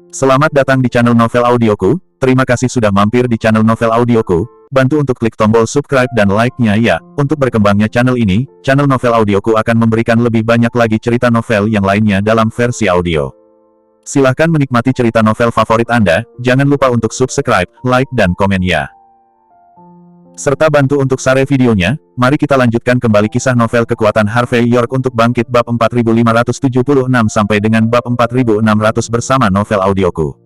Selamat datang di channel Novel Audioku. Terima kasih sudah mampir di channel Novel Audioku. Bantu untuk klik tombol subscribe dan like-nya ya. Untuk berkembangnya channel ini, channel Novel Audioku akan memberikan lebih banyak lagi cerita novel yang lainnya dalam versi audio. Silahkan menikmati cerita novel favorit Anda. Jangan lupa untuk subscribe, like dan komen ya. Serta bantu untuk share videonya. Mari kita lanjutkan kembali kisah novel Kekuatan Harvey York untuk Bangkit bab 4576 sampai dengan bab 4600 bersama Novel Audioku.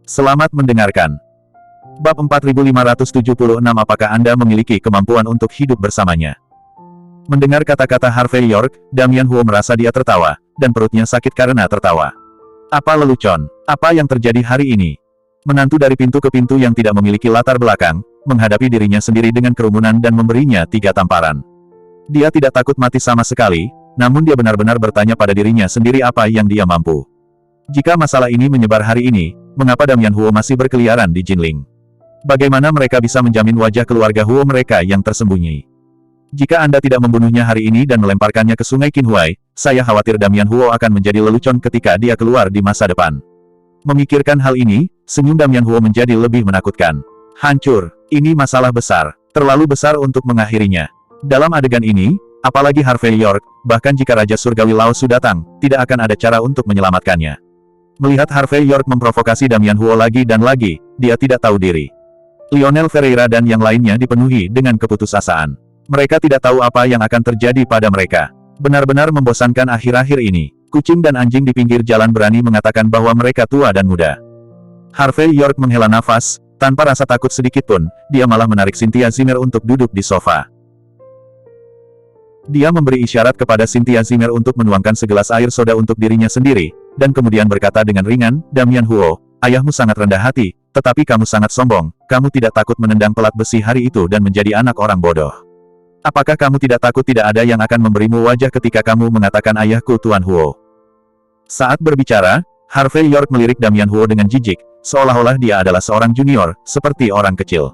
Selamat mendengarkan. Bab 4576. Apakah Anda memiliki kemampuan untuk hidup bersamanya? Mendengar kata-kata Harvey York, Damian Huo merasa dia tertawa, dan perutnya sakit karena tertawa. Apa lelucon? Apa yang terjadi hari ini? Menantu dari pintu ke pintu yang tidak memiliki latar belakang, menghadapi dirinya sendiri dengan kerumunan dan memberinya 3 tamparan. Dia tidak takut mati sama sekali, namun dia benar-benar bertanya pada dirinya sendiri apa yang dia mampu. Jika masalah ini menyebar hari ini, mengapa Damian Huo masih berkeliaran di Jinling? Bagaimana mereka bisa menjamin wajah keluarga Huo mereka yang tersembunyi? Jika Anda tidak membunuhnya hari ini dan melemparkannya ke sungai Qinhuai, saya khawatir Damian Huo akan menjadi lelucon ketika dia keluar di masa depan. Memikirkan hal ini, senyum Damian Huo menjadi lebih menakutkan. Hancur. Ini masalah besar. Terlalu besar untuk mengakhirinya. Dalam adegan ini, apalagi Harvey York, bahkan jika Raja Surgawi Lao Su datang, tidak akan ada cara untuk menyelamatkannya. Melihat Harvey York memprovokasi Damian Huo lagi dan lagi, dia tidak tahu diri. Lionel Ferreira dan yang lainnya dipenuhi dengan keputusasaan. Mereka tidak tahu apa yang akan terjadi pada mereka. Benar-benar membosankan akhir-akhir ini. Kucing dan anjing di pinggir jalan berani mengatakan bahwa mereka tua dan muda. Harvey York menghela nafas. Tanpa rasa takut sedikit pun, dia malah menarik Cynthia Zimmer untuk duduk di sofa. Dia memberi isyarat kepada Cynthia Zimmer untuk menuangkan segelas air soda untuk dirinya sendiri, dan kemudian berkata dengan ringan, Damian Huo, ayahmu sangat rendah hati, tetapi kamu sangat sombong, kamu tidak takut menendang pelat besi hari itu dan menjadi anak orang bodoh. Apakah kamu tidak takut tidak ada yang akan memberimu wajah ketika kamu mengatakan ayahku Tuan Huo? Saat berbicara, Harvey York melirik Damian Huo dengan jijik, seolah-olah dia adalah seorang junior, seperti orang kecil.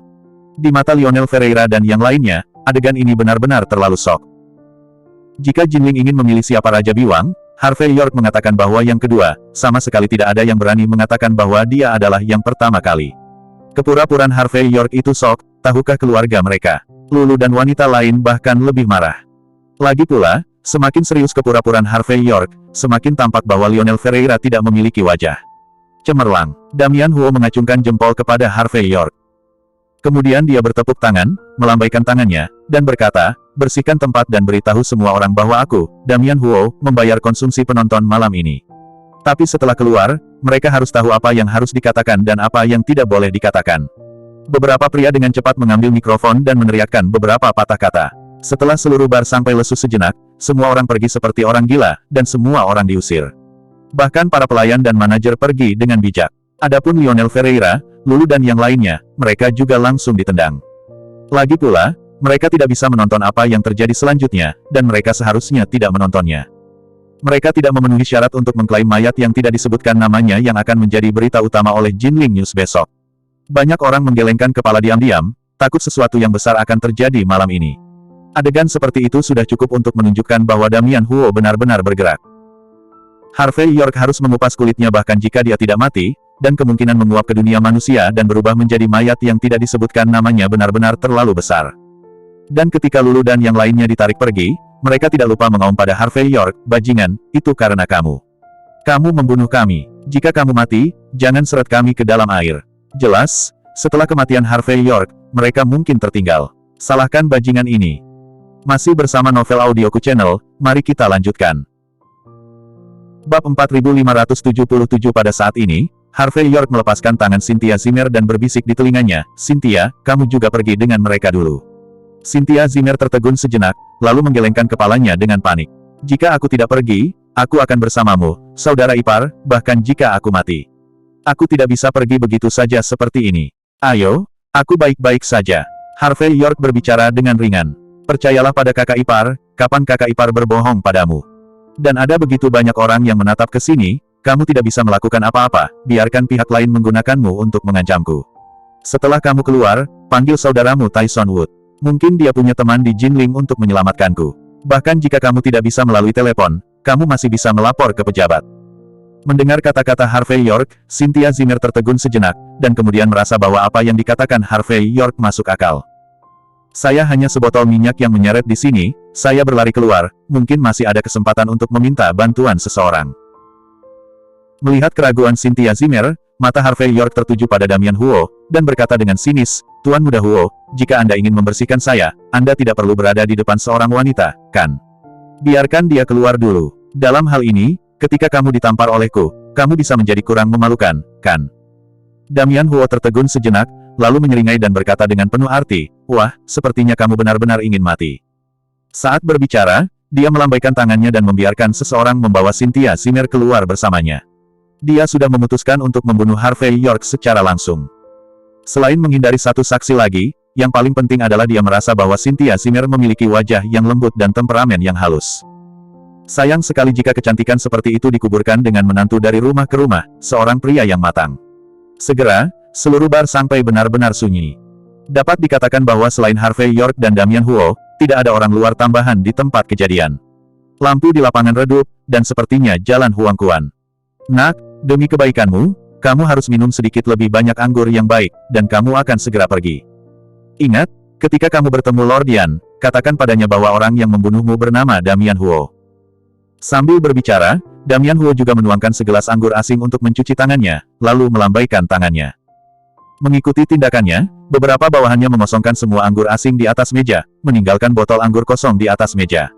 Di mata Lionel Ferreira dan yang lainnya, adegan ini benar-benar terlalu sok. Jika Jinling ingin memilih siapa Raja Biwang, Harvey York mengatakan bahwa yang kedua, sama sekali tidak ada yang berani mengatakan bahwa dia adalah yang pertama kali. Kepura-puraan Harvey York itu sok, tahukah keluarga mereka? Lulu dan wanita lain bahkan lebih marah. Lagi pula, semakin serius kepura-puraan Harvey York, semakin tampak bahwa Lionel Ferreira tidak memiliki wajah. Cemerlang. Damian Huo mengacungkan jempol kepada Harvey York. Kemudian dia bertepuk tangan, melambaikan tangannya, dan berkata, bersihkan tempat dan beritahu semua orang bahwa aku, Damian Huo, membayar konsumsi penonton malam ini. Tapi setelah keluar, mereka harus tahu apa yang harus dikatakan dan apa yang tidak boleh dikatakan. Beberapa pria dengan cepat mengambil mikrofon dan meneriakkan beberapa patah kata. Setelah seluruh bar sampai lesu sejenak, semua orang pergi seperti orang gila, dan semua orang diusir. Bahkan para pelayan dan manajer pergi dengan bijak. Adapun Lionel Ferreira, Lulu dan yang lainnya, mereka juga langsung ditendang. Lagi pula, mereka tidak bisa menonton apa yang terjadi selanjutnya, dan mereka seharusnya tidak menontonnya. Mereka tidak memenuhi syarat untuk mengklaim mayat yang tidak disebutkan namanya yang akan menjadi berita utama oleh Jinling News besok. Banyak orang menggelengkan kepala diam-diam, takut sesuatu yang besar akan terjadi malam ini. Adegan seperti itu sudah cukup untuk menunjukkan bahwa Damian Huo benar-benar bergerak. Harvey York harus mengupas kulitnya bahkan jika dia tidak mati, dan kemungkinan menguap ke dunia manusia dan berubah menjadi mayat yang tidak disebutkan namanya benar-benar terlalu besar. Dan ketika Lulu dan yang lainnya ditarik pergi, mereka tidak lupa mengaum pada Harvey York, bajingan, itu karena kamu. Kamu membunuh kami. Jika kamu mati, jangan seret kami ke dalam air. Jelas, setelah kematian Harvey York, mereka mungkin tertinggal. Salahkan bajingan ini. Masih bersama Novel Audioku Channel, mari kita lanjutkan. Bab 4577. Pada saat ini, Harvey York melepaskan tangan Cynthia Zimmer dan berbisik di telinganya, Cynthia, kamu juga pergi dengan mereka dulu. Cynthia Zimmer tertegun sejenak, lalu menggelengkan kepalanya dengan panik. Jika aku tidak pergi, aku akan bersamamu, saudara ipar, bahkan jika aku mati. Aku tidak bisa pergi begitu saja seperti ini. Ayo, aku baik-baik saja. Harvey York berbicara dengan ringan. Percayalah pada kakak ipar, kapan kakak ipar berbohong padamu? Dan ada begitu banyak orang yang menatap ke sini, kamu tidak bisa melakukan apa-apa, biarkan pihak lain menggunakanmu untuk mengancamku. Setelah kamu keluar, panggil saudaramu Tyson Wood. Mungkin dia punya teman di Jinling untuk menyelamatkanku. Bahkan jika kamu tidak bisa melalui telepon, kamu masih bisa melapor ke pejabat. Mendengar kata-kata Harvey York, Cynthia Zimmer tertegun sejenak, dan kemudian merasa bahwa apa yang dikatakan Harvey York masuk akal. Saya hanya sebotol minyak yang menyeret di sini, saya berlari keluar, mungkin masih ada kesempatan untuk meminta bantuan seseorang. Melihat keraguan Cynthia Zimmer, mata Harvey York tertuju pada Damian Huo, dan berkata dengan sinis, Tuan Muda Huo, jika Anda ingin membersihkan saya, Anda tidak perlu berada di depan seorang wanita, kan? Biarkan dia keluar dulu. Dalam hal ini, ketika kamu ditampar olehku, kamu bisa menjadi kurang memalukan, kan? Damian Huo tertegun sejenak, lalu menyeringai dan berkata dengan penuh arti, wah, sepertinya kamu benar-benar ingin mati. Saat berbicara, dia melambaikan tangannya dan membiarkan seseorang membawa Cynthia Zimmer keluar bersamanya. Dia sudah memutuskan untuk membunuh Harvey York secara langsung. Selain menghindari satu saksi lagi, yang paling penting adalah dia merasa bahwa Cynthia Zimmer memiliki wajah yang lembut dan temperamen yang halus. Sayang sekali jika kecantikan seperti itu dikuburkan dengan menantu dari rumah ke rumah, seorang pria yang matang. Segera, seluruh bar sampai benar-benar sunyi. Dapat dikatakan bahwa selain Harvey York dan Damian Huo, tidak ada orang luar tambahan di tempat kejadian. Lampu di lapangan redup, dan sepertinya jalan Huang Kuan. Nak, demi kebaikanmu, kamu harus minum sedikit lebih banyak anggur yang baik, dan kamu akan segera pergi. Ingat, ketika kamu bertemu Lord Yan, katakan padanya bahwa orang yang membunuhmu bernama Damian Huo. Sambil berbicara, Damian Huo juga menuangkan segelas anggur asing untuk mencuci tangannya, lalu melambaikan tangannya. Mengikuti tindakannya, beberapa bawahannya mengosongkan semua anggur asing di atas meja, meninggalkan botol anggur kosong di atas meja.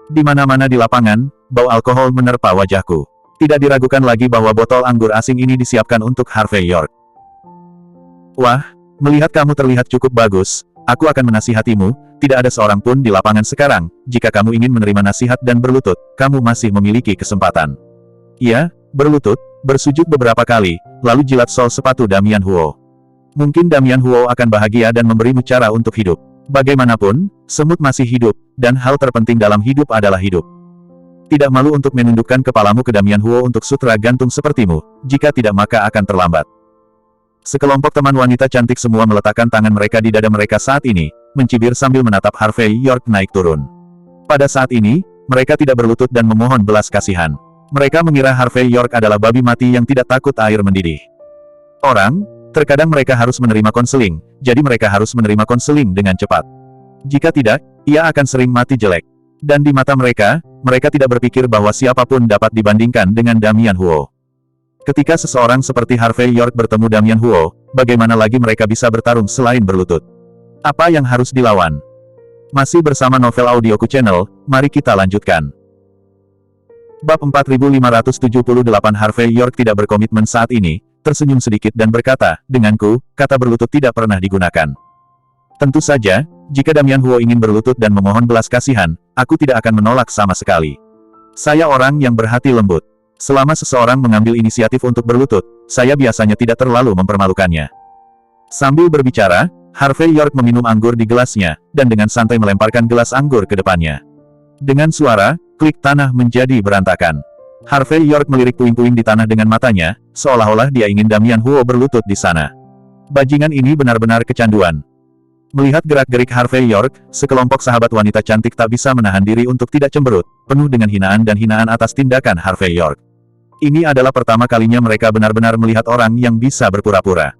Di mana-mana di lapangan, bau alkohol menerpa wajahku. Tidak diragukan lagi bahwa botol anggur asing ini disiapkan untuk Harvey York. Wah, melihat kamu terlihat cukup bagus, aku akan menasihatimu, tidak ada seorang pun di lapangan sekarang, jika kamu ingin menerima nasihat dan berlutut, kamu masih memiliki kesempatan. Ya, berlutut, bersujud beberapa kali, lalu jilat sol sepatu Damian Huo. Mungkin Damian Huo akan bahagia dan memberimu cara untuk hidup. Bagaimanapun, semut masih hidup, dan hal terpenting dalam hidup adalah hidup. Tidak malu untuk menundukkan kepalamu ke Damian Huo untuk sutra gantung sepertimu, jika tidak maka akan terlambat. Sekelompok teman wanita cantik semua meletakkan tangan mereka di dada mereka saat ini, mencibir sambil menatap Harvey York naik turun. Pada saat ini, mereka tidak berlutut dan memohon belas kasihan. Mereka mengira Harvey York adalah babi mati yang tidak takut air mendidih. Terkadang mereka harus menerima konseling, jadi mereka harus menerima konseling dengan cepat. Jika tidak, ia akan sering mati jelek. Dan di mata mereka, mereka tidak berpikir bahwa siapapun dapat dibandingkan dengan Damian Huo. Ketika seseorang seperti Harvey York bertemu Damian Huo, bagaimana lagi mereka bisa bertarung selain berlutut? Apa yang harus dilawan? Masih bersama novel audioku channel, mari kita lanjutkan. Bab 4578 Harvey York tidak berkomitmen saat ini, tersenyum sedikit dan berkata, denganku, kata berlutut tidak pernah digunakan. Tentu saja, jika Damian Huo ingin berlutut dan memohon belas kasihan, aku tidak akan menolak sama sekali. Saya orang yang berhati lembut. Selama seseorang mengambil inisiatif untuk berlutut, saya biasanya tidak terlalu mempermalukannya. Sambil berbicara, Harvey York meminum anggur di gelasnya, dan dengan santai melemparkan gelas anggur ke depannya. Dengan suara, klik tanah menjadi berantakan. Harvey York melirik puing-puing di tanah dengan matanya, seolah-olah dia ingin Damian Huo berlutut di sana. Bajingan ini benar-benar kecanduan. Melihat gerak-gerik Harvey York, sekelompok sahabat wanita cantik tak bisa menahan diri untuk tidak cemberut, penuh dengan hinaan dan hinaan atas tindakan Harvey York. Ini adalah pertama kalinya mereka benar-benar melihat orang yang bisa berpura-pura.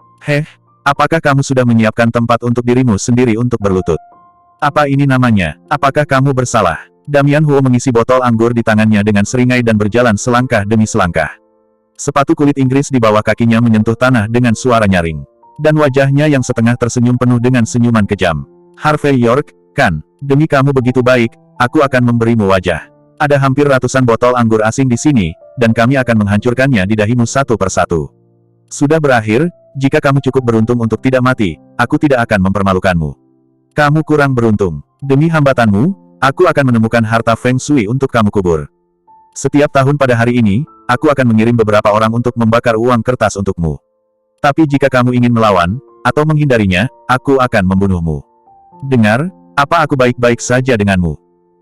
Apakah kamu sudah menyiapkan tempat untuk dirimu sendiri untuk berlutut? Apa ini namanya? Apakah kamu bersalah? Damian Huo mengisi botol anggur di tangannya dengan seringai dan berjalan selangkah demi selangkah. Sepatu kulit Inggris di bawah kakinya menyentuh tanah dengan suara nyaring. Dan wajahnya yang setengah tersenyum penuh dengan senyuman kejam. Harvey York, kan, demi kamu begitu baik, aku akan memberimu wajah. Ada hampir ratusan botol anggur asing di sini, dan kami akan menghancurkannya di dahimu satu persatu. Sudah berakhir, jika kamu cukup beruntung untuk tidak mati, aku tidak akan mempermalukanmu. Kamu kurang beruntung. Demi hambatanmu, aku akan menemukan harta Feng Shui untuk kamu kubur. Setiap tahun pada hari ini, aku akan mengirim beberapa orang untuk membakar uang kertas untukmu. Tapi jika kamu ingin melawan, atau menghindarinya, aku akan membunuhmu. Dengar, apa aku baik-baik saja denganmu?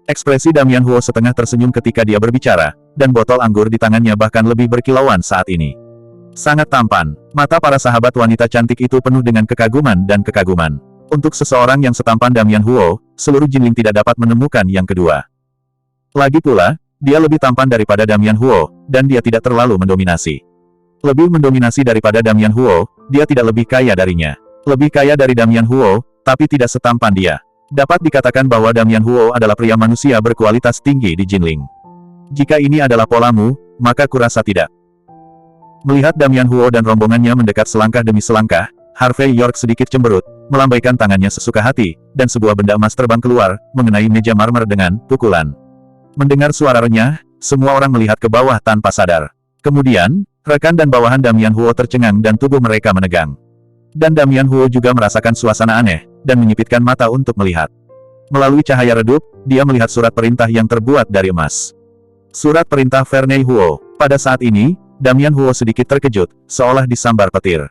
Ekspresi Damian Huo setengah tersenyum ketika dia berbicara, dan botol anggur di tangannya bahkan lebih berkilauan saat ini. Sangat tampan, Mata para sahabat wanita cantik itu penuh dengan kekaguman dan kekaguman. Untuk seseorang yang setampan Damian Huo, seluruh Jinling tidak dapat menemukan yang kedua. Lagi pula, dia lebih tampan daripada Damian Huo, dan dia tidak terlalu mendominasi. Lebih mendominasi daripada Damian Huo, dia tidak lebih kaya darinya. Lebih kaya dari Damian Huo, tapi tidak setampan dia. Dapat dikatakan bahwa Damian Huo adalah pria manusia berkualitas tinggi di Jinling. Jika ini adalah polamu, maka kurasa tidak. Melihat Damian Huo dan rombongannya mendekat selangkah demi selangkah, Harvey York sedikit cemberut, melambaikan tangannya sesuka hati, dan sebuah benda emas terbang keluar, mengenai meja marmer dengan pukulan. Mendengar suara renyah, semua orang melihat ke bawah tanpa sadar. Kemudian, rekan dan bawahan Damian Huo tercengang dan tubuh mereka menegang. Dan Damian Huo juga merasakan suasana aneh, dan menyipitkan mata untuk melihat. Melalui cahaya redup, dia melihat surat perintah yang terbuat dari emas. Surat perintah Vernei Huo. Pada saat ini, Damian Huo sedikit terkejut, seolah disambar petir.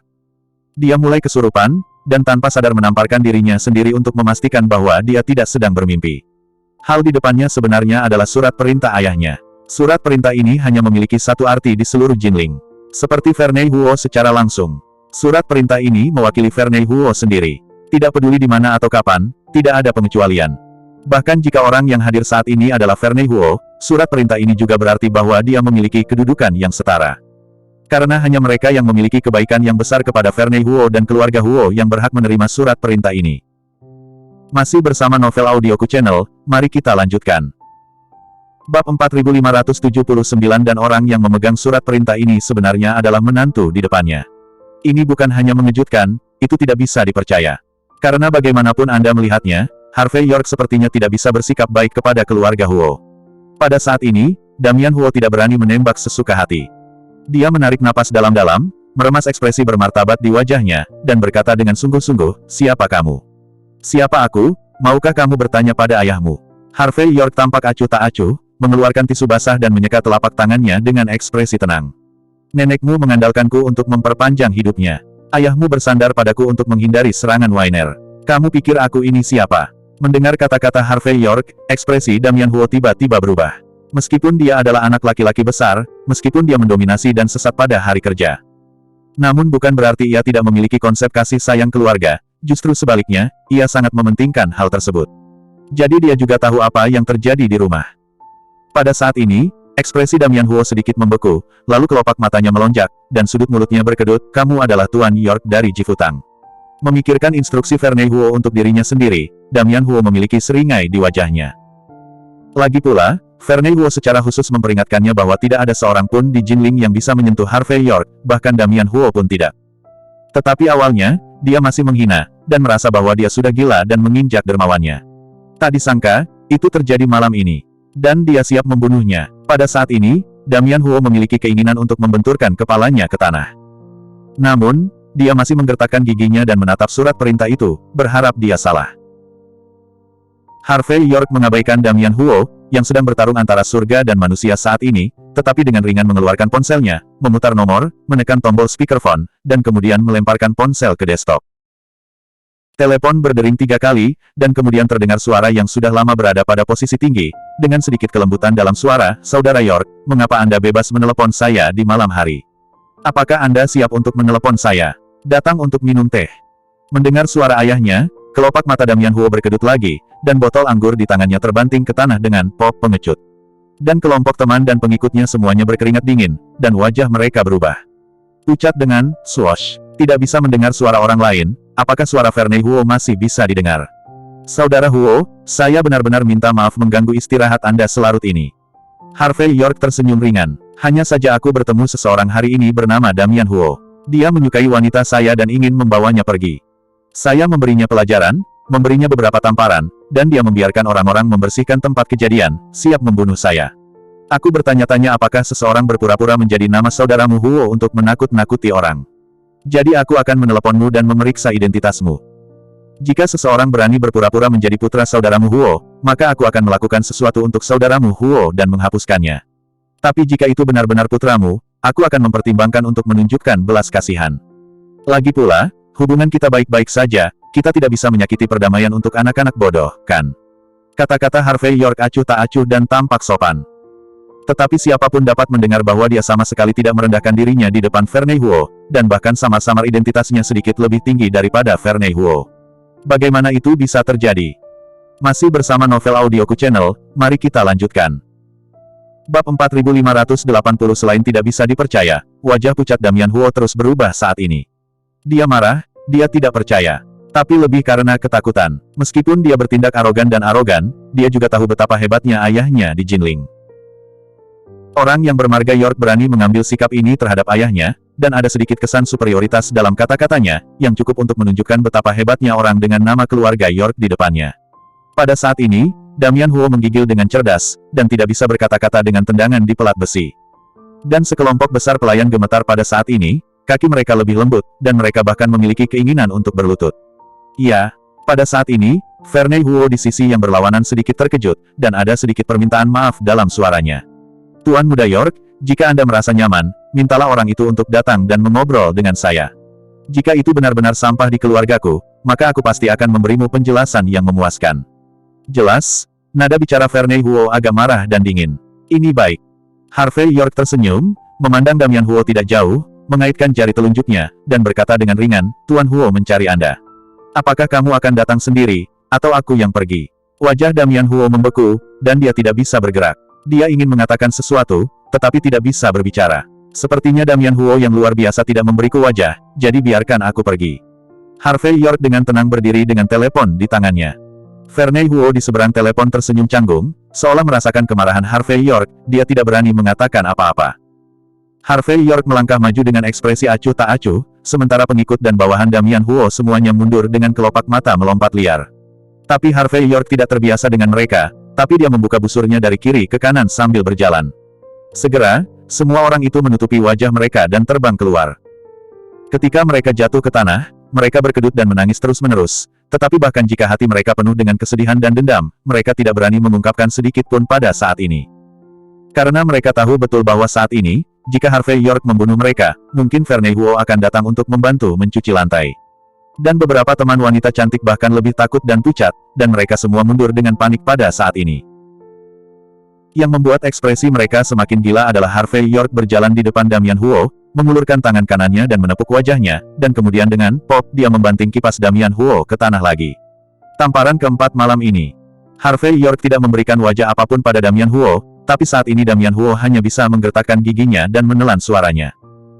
Dia mulai kesurupan, dan tanpa sadar menamparkan dirinya sendiri untuk memastikan bahwa dia tidak sedang bermimpi. Hal di depannya sebenarnya adalah surat perintah ayahnya. Surat perintah ini hanya memiliki satu arti di seluruh Jinling. Seperti Vernei Huo secara langsung. Surat perintah ini mewakili Vernei Huo sendiri. Tidak peduli di mana atau kapan, tidak ada pengecualian. Bahkan jika orang yang hadir saat ini adalah Vernei Huo, surat perintah ini juga berarti bahwa dia memiliki kedudukan yang setara. Karena hanya mereka yang memiliki kebaikan yang besar kepada Vernei Huo dan keluarga Huo yang berhak menerima surat perintah ini. Masih bersama novel audioku channel, mari kita lanjutkan. Bab 4579 dan orang yang memegang surat perintah ini sebenarnya adalah menantu di depannya. Ini bukan hanya mengejutkan, itu tidak bisa dipercaya. Karena bagaimanapun Anda melihatnya, Harvey York sepertinya tidak bisa bersikap baik kepada keluarga Huo. Pada saat ini, Damian Huo tidak berani menembak sesuka hati. Dia menarik napas dalam-dalam, meremas ekspresi bermartabat di wajahnya, dan berkata dengan sungguh-sungguh, "Siapa kamu?" "Siapa aku? Maukah kamu bertanya pada ayahmu?" Harvey York tampak acuh tak acuh, mengeluarkan tisu basah dan menyeka telapak tangannya dengan ekspresi tenang. "Nenekmu mengandalkanku untuk memperpanjang hidupnya. Ayahmu bersandar padaku untuk menghindari serangan Wainer. Kamu pikir aku ini siapa?" Mendengar kata-kata Harvey York, ekspresi Damian Huo tiba-tiba berubah. Meskipun dia adalah anak laki-laki besar, meskipun dia mendominasi dan sesat pada hari kerja. Namun bukan berarti ia tidak memiliki konsep kasih sayang keluarga, justru sebaliknya, ia sangat mementingkan hal tersebut. Jadi dia juga tahu apa yang terjadi di rumah. Pada saat ini, ekspresi Damian Huo sedikit membeku, lalu kelopak matanya melonjak, dan sudut mulutnya berkedut, "Kamu adalah Tuan York dari Jifutang." Memikirkan instruksi Vernei Huo untuk dirinya sendiri, Damian Huo memiliki seringai di wajahnya. Lagi pula, Vernei Huo secara khusus memperingatkannya bahwa tidak ada seorang pun di Jinling yang bisa menyentuh Harvey York, bahkan Damian Huo pun tidak. Tetapi awalnya, dia masih menghina, dan merasa bahwa dia sudah gila dan menginjak dermawannya. Tak disangka, itu terjadi malam ini. Dan dia siap membunuhnya. Pada saat ini, Damian Huo memiliki keinginan untuk membenturkan kepalanya ke tanah. Namun, dia masih menggertakkan giginya dan menatap surat perintah itu, berharap dia salah. Harvey York mengabaikan Damian Huo, yang sedang bertarung antara surga dan manusia saat ini, tetapi dengan ringan mengeluarkan ponselnya, memutar nomor, menekan tombol speakerphone, dan kemudian melemparkan ponsel ke desktop. Telepon berdering 3 kali, dan kemudian terdengar suara yang sudah lama berada pada posisi tinggi, dengan sedikit kelembutan dalam suara, "Saudara York, mengapa Anda bebas menelepon saya di malam hari? Apakah Anda siap untuk menelepon saya? Datang untuk minum teh." Mendengar suara ayahnya, kelopak mata Damian Huo berkedut lagi, dan botol anggur di tangannya terbanting ke tanah dengan pop pengecut. Dan kelompok teman dan pengikutnya semuanya berkeringat dingin, dan wajah mereka berubah. Ucap dengan, "Swoosh." Tidak bisa mendengar suara orang lain, apakah suara Vernei Huo masih bisa didengar? "Saudara Huo, saya benar-benar minta maaf mengganggu istirahat Anda selarut ini." Harvey York tersenyum ringan. "Hanya saja aku bertemu seseorang hari ini bernama Damian Huo. Dia menyukai wanita saya dan ingin membawanya pergi. Saya memberinya pelajaran, memberinya beberapa tamparan, dan dia membiarkan orang-orang membersihkan tempat kejadian, siap membunuh saya. Aku bertanya-tanya apakah seseorang berpura-pura menjadi nama saudaramu Huo untuk menakut-nakuti orang. Jadi aku akan meneleponmu dan memeriksa identitasmu. Jika seseorang berani berpura-pura menjadi putra saudaramu Huo, maka aku akan melakukan sesuatu untuk saudaramu Huo dan menghapuskannya. Tapi jika itu benar-benar putramu, aku akan mempertimbangkan untuk menunjukkan belas kasihan. Lagi pula, hubungan kita baik-baik saja, kita tidak bisa menyakiti perdamaian untuk anak-anak bodoh, kan?" Kata-kata Harvey York acuh tak acuh dan tampak sopan. Tetapi siapapun dapat mendengar bahwa dia sama sekali tidak merendahkan dirinya di depan Vernei Huo, dan bahkan samar-samar identitasnya sedikit lebih tinggi daripada Vernei Huo. Bagaimana itu bisa terjadi? Masih bersama Novel Audioku Channel, mari kita lanjutkan. Bab 4580 selain tidak bisa dipercaya, wajah pucat Damian Huo terus berubah saat ini. Dia marah, dia tidak percaya. Tapi lebih karena ketakutan. Meskipun dia bertindak arogan, dia juga tahu betapa hebatnya ayahnya di Jinling. Orang yang bermarga York berani mengambil sikap ini terhadap ayahnya, dan ada sedikit kesan superioritas dalam kata-katanya, yang cukup untuk menunjukkan betapa hebatnya orang dengan nama keluarga York di depannya. Pada saat ini, Damian Huo menggigil dengan cerdas, dan tidak bisa berkata-kata dengan tendangan di pelat besi. Dan sekelompok besar pelayan gemetar pada saat ini, kaki mereka lebih lembut, dan mereka bahkan memiliki keinginan untuk berlutut. Iya, pada saat ini, Vernei Huo di sisi yang berlawanan sedikit terkejut, dan ada sedikit permintaan maaf dalam suaranya. Tuan Muda York, jika Anda merasa nyaman, mintalah orang itu untuk datang dan mengobrol dengan saya. Jika itu benar-benar sampah di keluargaku, maka aku pasti akan memberimu penjelasan yang memuaskan. Jelas, nada bicara Vernei Huo agak marah dan dingin. Ini baik. Harvey York tersenyum, memandang Damian Huo tidak jauh, mengaitkan jari telunjuknya, dan berkata dengan ringan, Tuan Huo mencari Anda. Apakah kamu akan datang sendiri, atau aku yang pergi? Wajah Damian Huo membeku, dan dia tidak bisa bergerak. Dia ingin mengatakan sesuatu, tetapi tidak bisa berbicara. Sepertinya Damian Huo yang luar biasa tidak memberiku wajah, jadi biarkan aku pergi. Harvey York dengan tenang berdiri dengan telepon di tangannya. Vernei Huo di seberang telepon tersenyum canggung, seolah merasakan kemarahan Harvey York, dia tidak berani mengatakan apa-apa. Harvey York melangkah maju dengan ekspresi acuh tak acuh, sementara pengikut dan bawahan Damian Huo semuanya mundur dengan kelopak mata melompat liar. Tapi Harvey York tidak terbiasa dengan mereka, tapi dia membuka busurnya dari kiri ke kanan sambil berjalan. Segera, semua orang itu menutupi wajah mereka dan terbang keluar. Ketika mereka jatuh ke tanah, mereka berkedut dan menangis terus-menerus, tetapi bahkan jika hati mereka penuh dengan kesedihan dan dendam, mereka tidak berani mengungkapkan sedikit pun pada saat ini. Karena mereka tahu betul bahwa saat ini, jika Harvey York membunuh mereka, mungkin Vernei Huo akan datang untuk membantu mencuci lantai. Dan beberapa teman wanita cantik bahkan lebih takut dan pucat, dan mereka semua mundur dengan panik pada saat ini. Yang membuat ekspresi mereka semakin gila adalah Harvey York berjalan di depan Damian Huo, mengulurkan tangan kanannya dan menepuk wajahnya, dan kemudian dengan pop dia membanting kipas Damian Huo ke tanah lagi. Tamparan keempat malam ini. Harvey York tidak memberikan wajah apapun pada Damian Huo, tapi saat ini Damian Huo hanya bisa menggertakkan giginya dan menelan suaranya.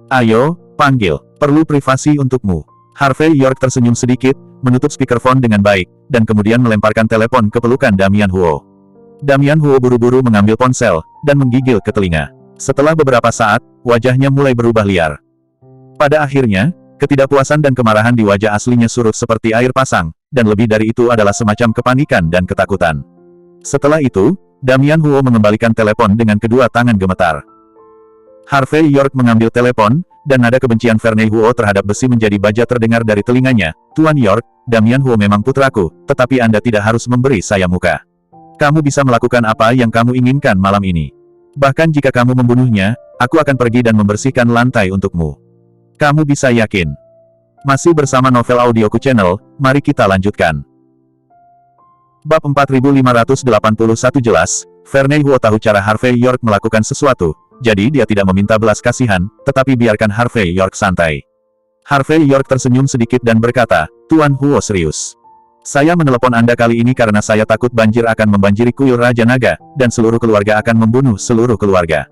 Ayo, panggil, perlu privasi untukmu. Harvey York tersenyum sedikit, menutup speakerphone dengan baik, dan kemudian melemparkan telepon ke pelukan Damian Huo. Damian Huo buru-buru mengambil ponsel, dan menggigil ke telinga. Setelah beberapa saat, wajahnya mulai berubah liar. Pada akhirnya, ketidakpuasan dan kemarahan di wajah aslinya surut seperti air pasang, dan lebih dari itu adalah semacam kepanikan dan ketakutan. Setelah itu, Damian Huo mengembalikan telepon dengan kedua tangan gemetar. Harvey York mengambil telepon, dan nada kebencian Vernei Huo terhadap besi menjadi baja terdengar dari telinganya. Tuan York, Damian Huo memang putraku, tetapi Anda tidak harus memberi saya muka. Kamu bisa melakukan apa yang kamu inginkan malam ini. Bahkan jika kamu membunuhnya, aku akan pergi dan membersihkan lantai untukmu. Kamu bisa yakin. Masih bersama Novel Audioku Channel, mari kita lanjutkan. Bab 4581 jelas, Vernei Huo tahu cara Harvey York melakukan sesuatu, jadi dia tidak meminta belas kasihan, tetapi biarkan Harvey York santai. Harvey York tersenyum sedikit dan berkata, Tuan Huo serius. Saya menelepon Anda kali ini karena saya takut banjir akan membanjiri kuil Raja Naga, dan seluruh keluarga akan membunuh seluruh keluarga.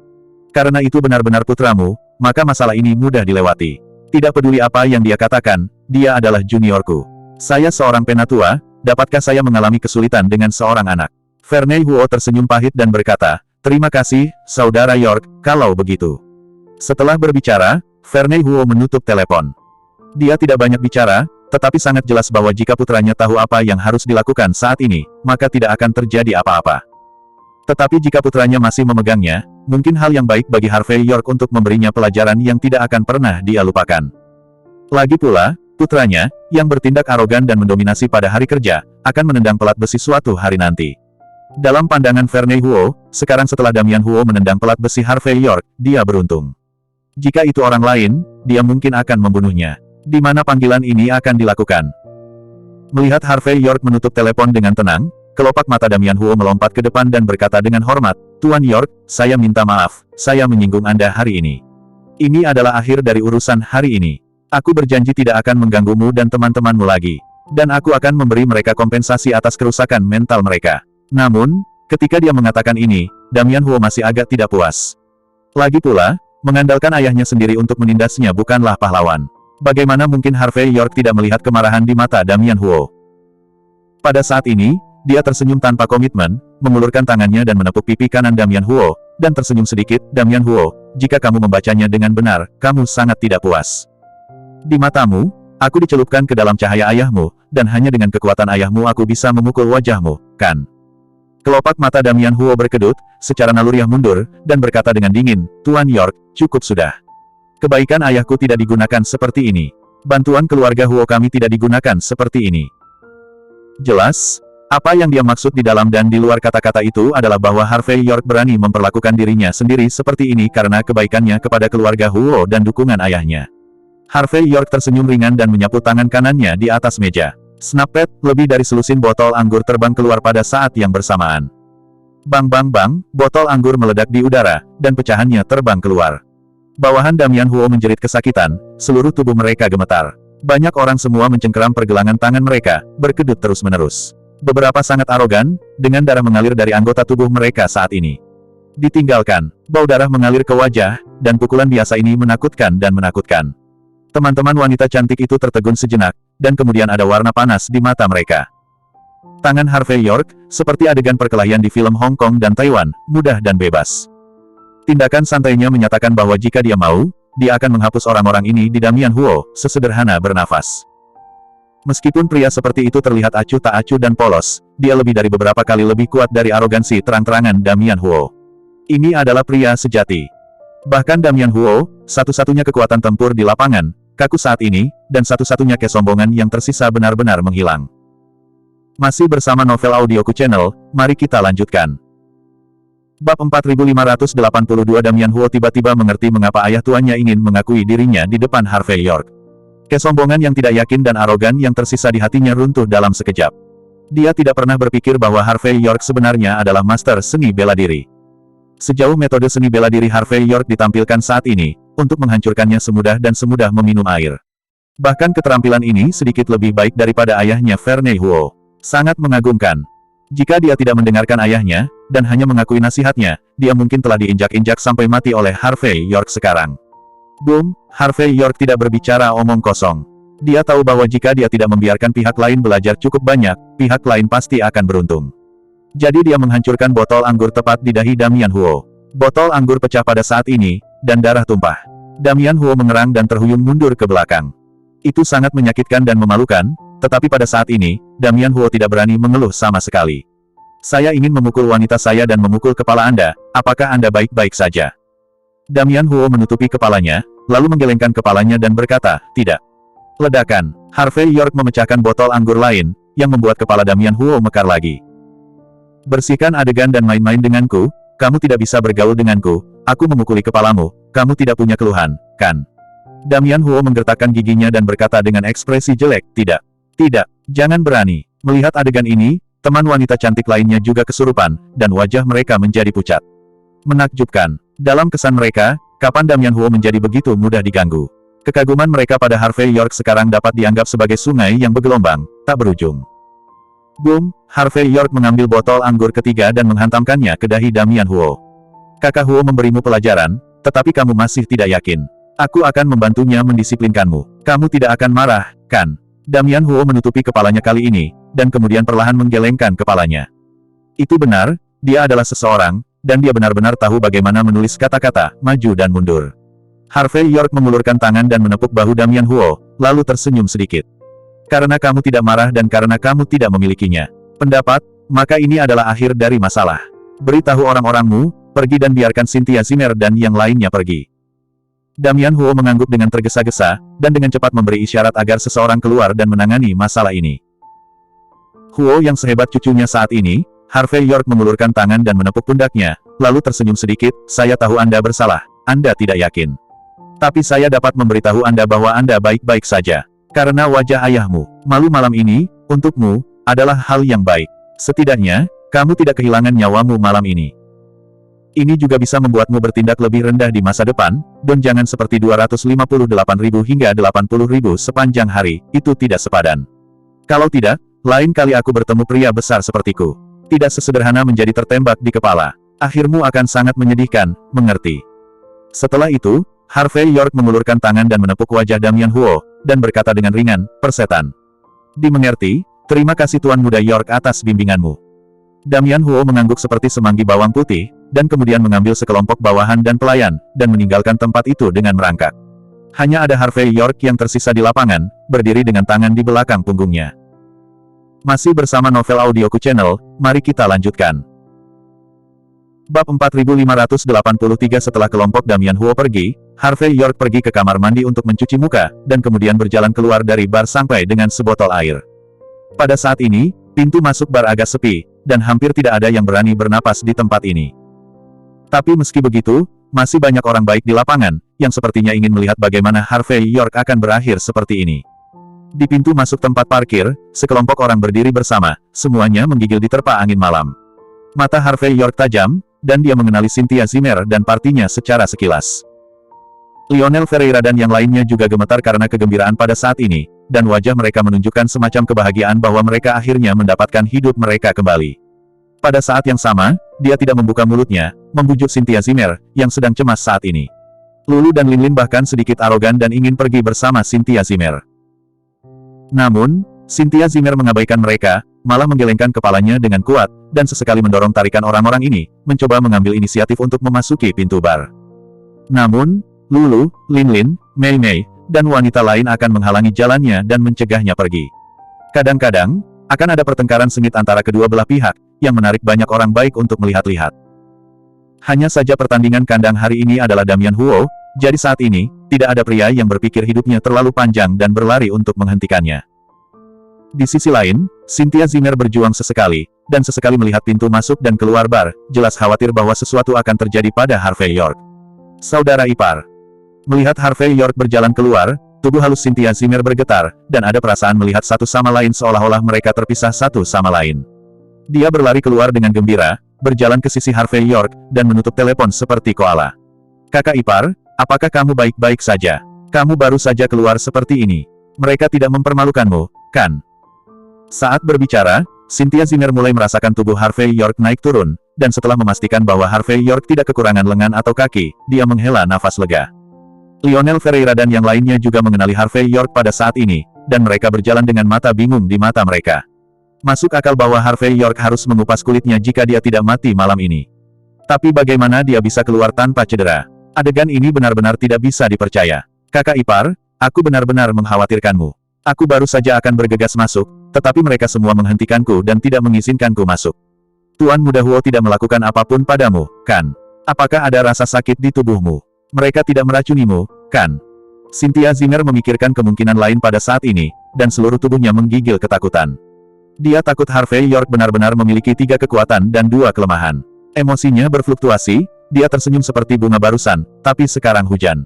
Karena itu benar-benar putramu, maka masalah ini mudah dilewati. Tidak peduli apa yang dia katakan, dia adalah juniorku. Saya seorang penatua, dapatkah saya mengalami kesulitan dengan seorang anak? Vernei Huo tersenyum pahit dan berkata, terima kasih, Saudara York, kalau begitu. Setelah berbicara, Vernei Huo menutup telepon. Dia tidak banyak bicara, tetapi sangat jelas bahwa jika putranya tahu apa yang harus dilakukan saat ini, maka tidak akan terjadi apa-apa. Tetapi jika putranya masih memegangnya, mungkin hal yang baik bagi Harvey York untuk memberinya pelajaran yang tidak akan pernah dia lupakan. Lagi pula, putranya, yang bertindak arogan dan mendominasi pada hari kerja, akan menendang pelat besi suatu hari nanti. Dalam pandangan Vernei Huo, sekarang setelah Damian Huo menendang pelat besi Harvey York, dia beruntung. Jika itu orang lain, dia mungkin akan membunuhnya. Di mana panggilan ini akan dilakukan? Melihat Harvey York menutup telepon dengan tenang, kelopak mata Damian Huo melompat ke depan dan berkata dengan hormat, Tuan York, saya minta maaf, saya menyinggung Anda hari ini. Ini adalah akhir dari urusan hari ini. Aku berjanji tidak akan mengganggumu dan teman-temanmu lagi. Dan aku akan memberi mereka kompensasi atas kerusakan mental mereka. Namun, ketika dia mengatakan ini, Damian Huo masih agak tidak puas. Lagi pula, mengandalkan ayahnya sendiri untuk menindasnya bukanlah pahlawan. Bagaimana mungkin Harvey York tidak melihat kemarahan di mata Damian Huo? Pada saat ini, dia tersenyum tanpa komitmen, mengulurkan tangannya dan menepuk pipi kanan Damian Huo, dan tersenyum sedikit. Damian Huo, jika kamu membacanya dengan benar, kamu sangat tidak puas. Di matamu, aku dicelupkan ke dalam cahaya ayahmu, dan hanya dengan kekuatan ayahmu aku bisa memukul wajahmu, kan? Kelopak mata Damian Huo berkedut, secara naluriah mundur, dan berkata dengan dingin, Tuan York, cukup sudah. Kebaikan ayahku tidak digunakan seperti ini. Bantuan keluarga Huo kami tidak digunakan seperti ini. Jelas, apa yang dia maksud di dalam dan di luar kata-kata itu adalah bahwa Harvey York berani memperlakukan dirinya sendiri seperti ini karena kebaikannya kepada keluarga Huo dan dukungan ayahnya. Harvey York tersenyum ringan dan menyapu tangan kanannya di atas meja. Snappet, lebih dari selusin botol anggur terbang keluar pada saat yang bersamaan. Bang bang bang, botol anggur meledak di udara, dan pecahannya terbang keluar. Bawahan Damian Huo menjerit kesakitan, seluruh tubuh mereka gemetar. Banyak orang semua mencengkeram pergelangan tangan mereka, berkedut terus-menerus. Beberapa sangat arogan, dengan darah mengalir dari anggota tubuh mereka saat ini. Ditinggalkan, bau darah mengalir ke wajah, dan pukulan biasa ini menakutkan dan menakutkan. Teman-teman wanita cantik itu tertegun sejenak, dan kemudian ada warna panas di mata mereka. Tangan Harvey York, seperti adegan perkelahian di film Hong Kong dan Taiwan, mudah dan bebas. Tindakan santainya menyatakan bahwa jika dia mau, dia akan menghapus orang-orang ini di Damian Huo, sesederhana bernafas. Meskipun pria seperti itu terlihat acuh tak acuh dan polos, dia lebih dari beberapa kali lebih kuat dari arogansi terang-terangan Damian Huo. Ini adalah pria sejati. Bahkan Damian Huo, satu-satunya kekuatan tempur di lapangan, kaku saat ini, dan satu-satunya kesombongan yang tersisa benar-benar menghilang. Masih bersama Novel Audioku Channel, mari kita lanjutkan. Bab 4582 Damian Huo tiba-tiba mengerti mengapa ayah tuannya ingin mengakui dirinya di depan Harvey York. Kesombongan yang tidak yakin dan arogan yang tersisa di hatinya runtuh dalam sekejap. Dia tidak pernah berpikir bahwa Harvey York sebenarnya adalah master seni bela diri. Sejauh metode seni bela diri Harvey York ditampilkan saat ini, untuk menghancurkannya semudah dan semudah meminum air. Bahkan keterampilan ini sedikit lebih baik daripada ayahnya Vernei Huo. Sangat mengagumkan. Jika dia tidak mendengarkan ayahnya, dan hanya mengakui nasihatnya, dia mungkin telah diinjak-injak sampai mati oleh Harvey York sekarang. Boom, Harvey York tidak berbicara omong kosong. Dia tahu bahwa jika dia tidak membiarkan pihak lain belajar cukup banyak, pihak lain pasti akan beruntung. Jadi dia menghancurkan botol anggur tepat di dahi Damian Huo. Botol anggur pecah pada saat ini, dan darah tumpah. Damian Huo mengerang dan terhuyung mundur ke belakang. Itu sangat menyakitkan dan memalukan, tetapi pada saat ini, Damian Huo tidak berani mengeluh sama sekali. Saya ingin memukul wanita saya dan memukul kepala Anda, apakah Anda baik-baik saja? Damian Huo menutupi kepalanya, lalu menggelengkan kepalanya dan berkata, tidak. Ledakan, Harvey York memecahkan botol anggur lain, yang membuat kepala Damian Huo mekar lagi. Bersihkan adegan dan main-main denganku, kamu tidak bisa bergaul denganku, aku memukuli kepalamu, kamu tidak punya keluhan, kan? Damian Huo menggertakkan giginya dan berkata dengan ekspresi jelek, tidak. Tidak, jangan berani. Melihat adegan ini, teman wanita cantik lainnya juga kesurupan, dan wajah mereka menjadi pucat. Menakjubkan. Dalam kesan mereka, kapan Damian Huo menjadi begitu mudah diganggu? Kekaguman mereka pada Harvey York sekarang dapat dianggap sebagai sungai yang bergelombang, tak berujung. Boom, Harvey York mengambil botol anggur ketiga dan menghantamkannya ke dahi Damian Huo. Kakak Huo memberimu pelajaran, tetapi kamu masih tidak yakin. Aku akan membantunya mendisiplinkanmu. Kamu tidak akan marah, kan? Damian Huo menutupi kepalanya kali ini, dan kemudian perlahan menggelengkan kepalanya. Itu benar, dia adalah seseorang, dan dia benar-benar tahu bagaimana menulis kata-kata, maju dan mundur. Harvey York mengulurkan tangan dan menepuk bahu Damian Huo, lalu tersenyum sedikit. Karena kamu tidak marah dan karena kamu tidak memilikinya. Pendapat, maka ini adalah akhir dari masalah. Beritahu orang-orangmu, pergi dan biarkan Cynthia Zimmer dan yang lainnya pergi. Damian Huo mengangguk dengan tergesa-gesa, dan dengan cepat memberi isyarat agar seseorang keluar dan menangani masalah ini. Huo yang sehebat cucunya saat ini, Harvey York mengulurkan tangan dan menepuk pundaknya, lalu tersenyum sedikit, saya tahu Anda bersalah, Anda tidak yakin. Tapi saya dapat memberitahu Anda bahwa Anda baik-baik saja. Karena wajah ayahmu, malu malam ini, untukmu, adalah hal yang baik. Setidaknya, kamu tidak kehilangan nyawamu malam ini. Ini juga bisa membuatmu bertindak lebih rendah di masa depan, dan jangan seperti 258.000 hingga 80.000 sepanjang hari, itu tidak sepadan. Kalau tidak, lain kali aku bertemu pria besar sepertiku. Tidak sesederhana menjadi tertembak di kepala. Akhirmu akan sangat menyedihkan, mengerti? Setelah itu, Harvey York mengulurkan tangan dan menepuk wajah Damian Huo, dan berkata dengan ringan, "Persetan." Dimengerti, terima kasih Tuan Muda York atas bimbinganmu. Damian Huo mengangguk seperti semanggi bawang putih, dan kemudian mengambil sekelompok bawahan dan pelayan, dan meninggalkan tempat itu dengan merangkak. Hanya ada Harvey York yang tersisa di lapangan, berdiri dengan tangan di belakang punggungnya. Masih bersama novel audioku channel, mari kita lanjutkan. Bab 4583. Setelah kelompok Damian Huo pergi, Harvey York pergi ke kamar mandi untuk mencuci muka, dan kemudian berjalan keluar dari bar sampai dengan sebotol air. Pada saat ini, pintu masuk bar agak sepi, dan hampir tidak ada yang berani bernapas di tempat ini. Tapi meski begitu, masih banyak orang baik di lapangan, yang sepertinya ingin melihat bagaimana Harvey York akan berakhir seperti ini. Di pintu masuk tempat parkir, sekelompok orang berdiri bersama, semuanya menggigil diterpa angin malam. Mata Harvey York tajam, dan dia mengenali Cynthia Zimmer dan partinya secara sekilas. Lionel Ferreira dan yang lainnya juga gemetar karena kegembiraan pada saat ini, dan wajah mereka menunjukkan semacam kebahagiaan bahwa mereka akhirnya mendapatkan hidup mereka kembali. Pada saat yang sama, dia tidak membuka mulutnya, membujuk Cynthia Zimmer, yang sedang cemas saat ini. Lulu dan Linlin bahkan sedikit arogan dan ingin pergi bersama Cynthia Zimmer. Namun, Cynthia Zimmer mengabaikan mereka, malah menggelengkan kepalanya dengan kuat, dan sesekali mendorong tarikan orang-orang ini, mencoba mengambil inisiatif untuk memasuki pintu bar. Namun, Lulu, Linlin, Mei Mei, dan wanita lain akan menghalangi jalannya dan mencegahnya pergi. Kadang-kadang, akan ada pertengkaran sengit antara kedua belah pihak, yang menarik banyak orang baik untuk melihat-lihat. Hanya saja pertandingan kandang hari ini adalah Damian Huo, jadi saat ini, tidak ada pria yang berpikir hidupnya terlalu panjang dan berlari untuk menghentikannya. Di sisi lain, Cynthia Zimmer berjuang sesekali, dan sesekali melihat pintu masuk dan keluar bar, jelas khawatir bahwa sesuatu akan terjadi pada Harvey York. Saudara ipar. Melihat Harvey York berjalan keluar, tubuh halus Cynthia Zimmer bergetar, dan ada perasaan melihat satu sama lain seolah-olah mereka terpisah satu sama lain. Dia berlari keluar dengan gembira, berjalan ke sisi Harvey York, dan menutup telepon seperti koala. "Kakak ipar, apakah kamu baik-baik saja? Kamu baru saja keluar seperti ini. Mereka tidak mempermalukanmu, kan?" Saat berbicara, Cynthia Zimmer mulai merasakan tubuh Harvey York naik turun, dan setelah memastikan bahwa Harvey York tidak kekurangan lengan atau kaki, dia menghela nafas lega. Lionel Ferreira dan yang lainnya juga mengenali Harvey York pada saat ini, dan mereka berjalan dengan mata bingung di mata mereka. Masuk akal bahwa Harvey York harus mengupas kulitnya jika dia tidak mati malam ini. Tapi bagaimana dia bisa keluar tanpa cedera? Adegan ini benar-benar tidak bisa dipercaya. "Kakak ipar, aku benar-benar mengkhawatirkanmu. Aku baru saja akan bergegas masuk, tetapi mereka semua menghentikanku dan tidak mengizinkanku masuk. Tuan Muda Huo tidak melakukan apapun padamu, kan? Apakah ada rasa sakit di tubuhmu? Mereka tidak meracunimu, kan?" Cynthia Zimmer memikirkan kemungkinan lain pada saat ini, dan seluruh tubuhnya menggigil ketakutan. Dia takut Harvey York benar-benar memiliki 3 kekuatan dan 2 kelemahan. Emosinya berfluktuasi, dia tersenyum seperti bunga barusan, tapi sekarang hujan.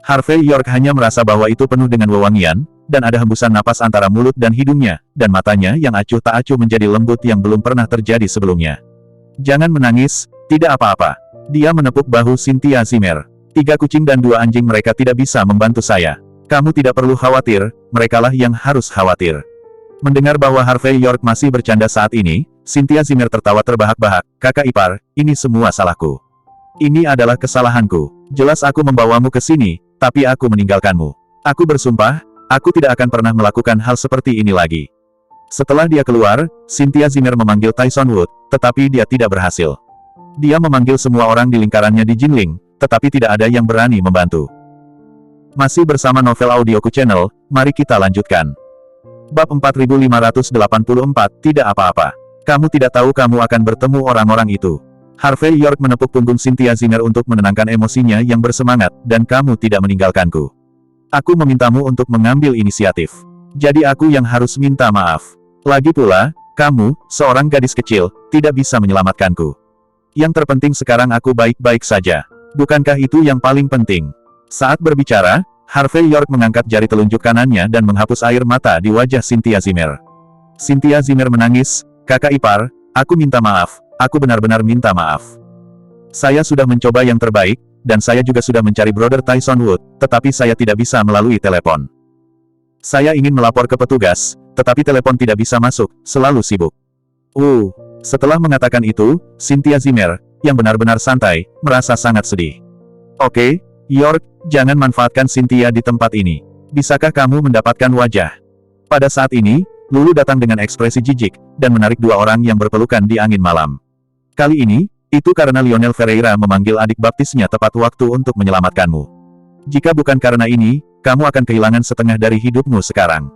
Harvey York hanya merasa bahwa itu penuh dengan wewangian, dan ada hembusan napas antara mulut dan hidungnya, dan matanya yang acuh tak acuh menjadi lembut yang belum pernah terjadi sebelumnya. "Jangan menangis, tidak apa-apa." Dia menepuk bahu Cynthia Zimmer. "3 kucing dan 2 anjing mereka tidak bisa membantu saya. Kamu tidak perlu khawatir, merekalah yang harus khawatir." Mendengar bahwa Harvey York masih bercanda saat ini, Cynthia Zimmer tertawa terbahak-bahak. "Kakak ipar, ini semua salahku. Ini adalah kesalahanku. Jelas aku membawamu ke sini, tapi aku meninggalkanmu. Aku bersumpah, aku tidak akan pernah melakukan hal seperti ini lagi." Setelah dia keluar, Cynthia Zimmer memanggil Tyson Wood, tetapi dia tidak berhasil. Dia memanggil semua orang di lingkarannya di Jinling, tetapi tidak ada yang berani membantu. Masih bersama novel audioku channel, mari kita lanjutkan. Bab 4584, tidak apa-apa. Kamu tidak tahu kamu akan bertemu orang-orang itu. Harvey York menepuk punggung Cynthia Zimmer untuk menenangkan emosinya yang bersemangat, dan kamu tidak meninggalkanku. Aku memintamu untuk mengambil inisiatif. Jadi aku yang harus minta maaf. Lagi pula, kamu, seorang gadis kecil, tidak bisa menyelamatkanku. Yang terpenting sekarang aku baik-baik saja. Bukankah itu yang paling penting? Saat berbicara, Harvey York mengangkat jari telunjuk kanannya dan menghapus air mata di wajah Cynthia Zimmer. Cynthia Zimmer menangis, "Kakak ipar, aku minta maaf, aku benar-benar minta maaf." Saya sudah mencoba yang terbaik, dan saya juga sudah mencari Brother Tyson Wood, tetapi saya tidak bisa melalui telepon. Saya ingin melapor ke petugas, tetapi telepon tidak bisa masuk, selalu sibuk. Setelah mengatakan itu, Cynthia Zimmer, yang benar-benar santai, merasa sangat sedih. Oke, York, jangan manfaatkan Cynthia di tempat ini. Bisakah kamu mendapatkan wajah? Pada saat ini, Lulu datang dengan ekspresi jijik, dan menarik dua orang yang berpelukan di angin malam. Kali ini, itu karena Lionel Ferreira memanggil adik baptisnya tepat waktu untuk menyelamatkanmu. Jika bukan karena ini, kamu akan kehilangan setengah dari hidupmu sekarang.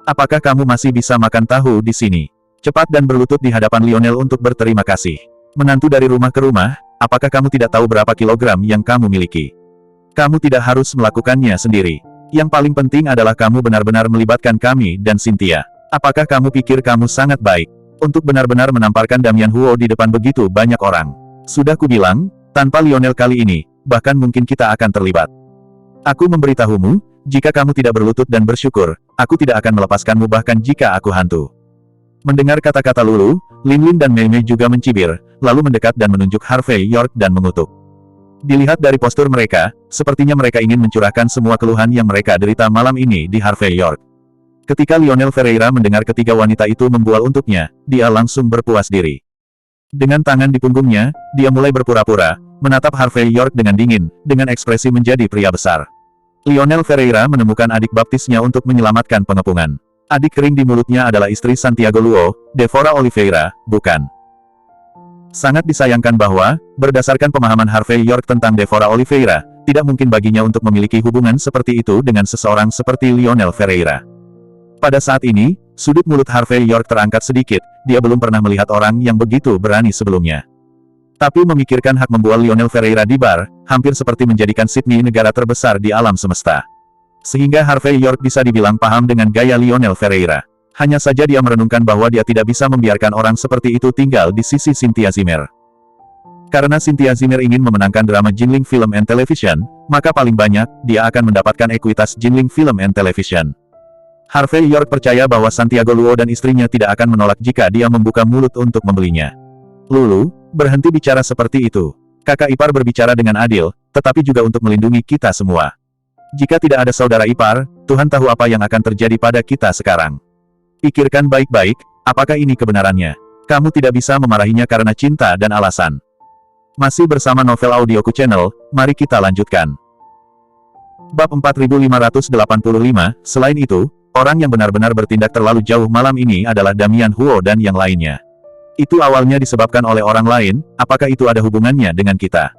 Apakah kamu masih bisa makan tahu di sini? Cepat dan berlutut di hadapan Lionel untuk berterima kasih. Menantu dari rumah ke rumah, apakah kamu tidak tahu berapa kilogram yang kamu miliki? Kamu tidak harus melakukannya sendiri. Yang paling penting adalah kamu benar-benar melibatkan kami dan Cynthia. Apakah kamu pikir kamu sangat baik untuk benar-benar menamparkan Damian Huo di depan begitu banyak orang? Sudah kubilang, tanpa Lionel kali ini, bahkan mungkin kita akan terlibat. Aku memberitahumu, jika kamu tidak berlutut dan bersyukur, aku tidak akan melepaskanmu bahkan jika aku hantu. Mendengar kata-kata Lulu, Lin Lin dan Mei Mei juga mencibir, lalu mendekat dan menunjuk Harvey York dan mengutuk. Dilihat dari postur mereka, sepertinya mereka ingin mencurahkan semua keluhan yang mereka derita malam ini di Harvey York. Ketika Lionel Ferreira mendengar ketiga wanita itu membual untuknya, dia langsung berpuas diri. Dengan tangan di punggungnya, dia mulai berpura-pura, menatap Harvey York dengan dingin, dengan ekspresi menjadi pria besar. Lionel Ferreira menemukan adik baptisnya untuk menyelamatkan pengepungan. Adik kering di mulutnya adalah istri Santiago Luo, Devora Oliveira, bukan? Sangat disayangkan bahwa, berdasarkan pemahaman Harvey York tentang Devora Oliveira, tidak mungkin baginya untuk memiliki hubungan seperti itu dengan seseorang seperti Lionel Ferreira. Pada saat ini, sudut mulut Harvey York terangkat sedikit, dia belum pernah melihat orang yang begitu berani sebelumnya. Tapi memikirkan hak membual Lionel Ferreira di bar, hampir seperti menjadikan Sydney negara terbesar di alam semesta. Sehingga Harvey York bisa dibilang paham dengan gaya Lionel Ferreira. Hanya saja dia merenungkan bahwa dia tidak bisa membiarkan orang seperti itu tinggal di sisi Cynthia Zimmer. Karena Cynthia Zimmer ingin memenangkan drama Jinling Film and Television, maka paling banyak, dia akan mendapatkan ekuitas Jinling Film and Television. Harvey York percaya bahwa Santiago Luo dan istrinya tidak akan menolak jika dia membuka mulut untuk membelinya. Lulu, berhenti bicara seperti itu. Kakak ipar berbicara dengan adil, tetapi juga untuk melindungi kita semua. Jika tidak ada saudara ipar, Tuhan tahu apa yang akan terjadi pada kita sekarang. Pikirkan baik-baik, apakah ini kebenarannya? Kamu tidak bisa memarahinya karena cinta dan alasan. Masih bersama novel audioku channel, mari kita lanjutkan. Bab 4585, selain itu, orang yang benar-benar bertindak terlalu jauh malam ini adalah Damian Huo dan yang lainnya. Itu awalnya disebabkan oleh orang lain, apakah itu ada hubungannya dengan kita?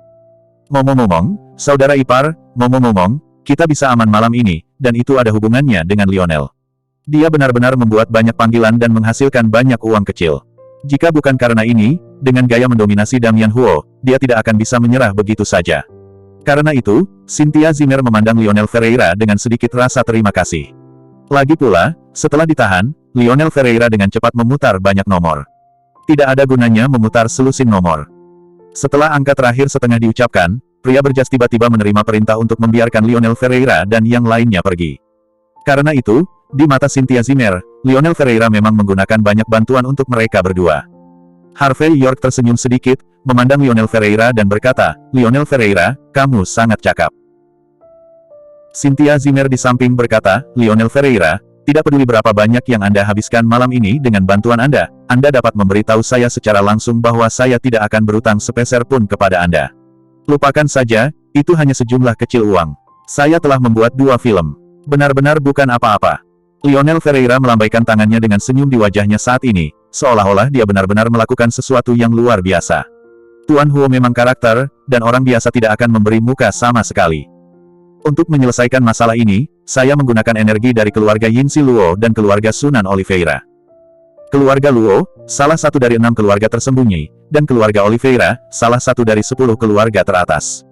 Ngomong-ngomong, saudara ipar, ngomong-ngomong, kita bisa aman malam ini, dan itu ada hubungannya dengan Lionel. Dia benar-benar membuat banyak panggilan dan menghasilkan banyak uang kecil. Jika bukan karena ini, dengan gaya mendominasi Damian Huo, dia tidak akan bisa menyerah begitu saja. Karena itu, Cynthia Zimmer memandang Lionel Ferreira dengan sedikit rasa terima kasih. Lagi pula, setelah ditahan, Lionel Ferreira dengan cepat memutar banyak nomor. Tidak ada gunanya memutar selusin nomor. Setelah angka terakhir setengah diucapkan, pria berjas tiba-tiba menerima perintah untuk membiarkan Lionel Ferreira dan yang lainnya pergi. Karena itu, di mata Cynthia Zimmer, Lionel Ferreira memang menggunakan banyak bantuan untuk mereka berdua. Harvey York tersenyum sedikit, memandang Lionel Ferreira dan berkata, "Lionel Ferreira, kamu sangat cakap." Cynthia Zimmer di samping berkata, "Lionel Ferreira, tidak peduli berapa banyak yang Anda habiskan malam ini dengan bantuan Anda dapat memberitahu saya secara langsung bahwa saya tidak akan berutang sepeser pun kepada Anda. Lupakan saja, itu hanya sejumlah kecil uang. Saya telah membuat 2 film. Benar-benar bukan apa-apa." Lionel Ferreira melambaikan tangannya dengan senyum di wajahnya saat ini, seolah-olah dia benar-benar melakukan sesuatu yang luar biasa. Tuan Huo memang karakter, dan orang biasa tidak akan memberi muka sama sekali. Untuk menyelesaikan masalah ini, saya menggunakan energi dari keluarga Yinsi Luo dan keluarga Sunan Oliveira. Keluarga Luo, salah satu dari 6 keluarga tersembunyi, dan keluarga Oliveira, salah satu dari 10 keluarga teratas.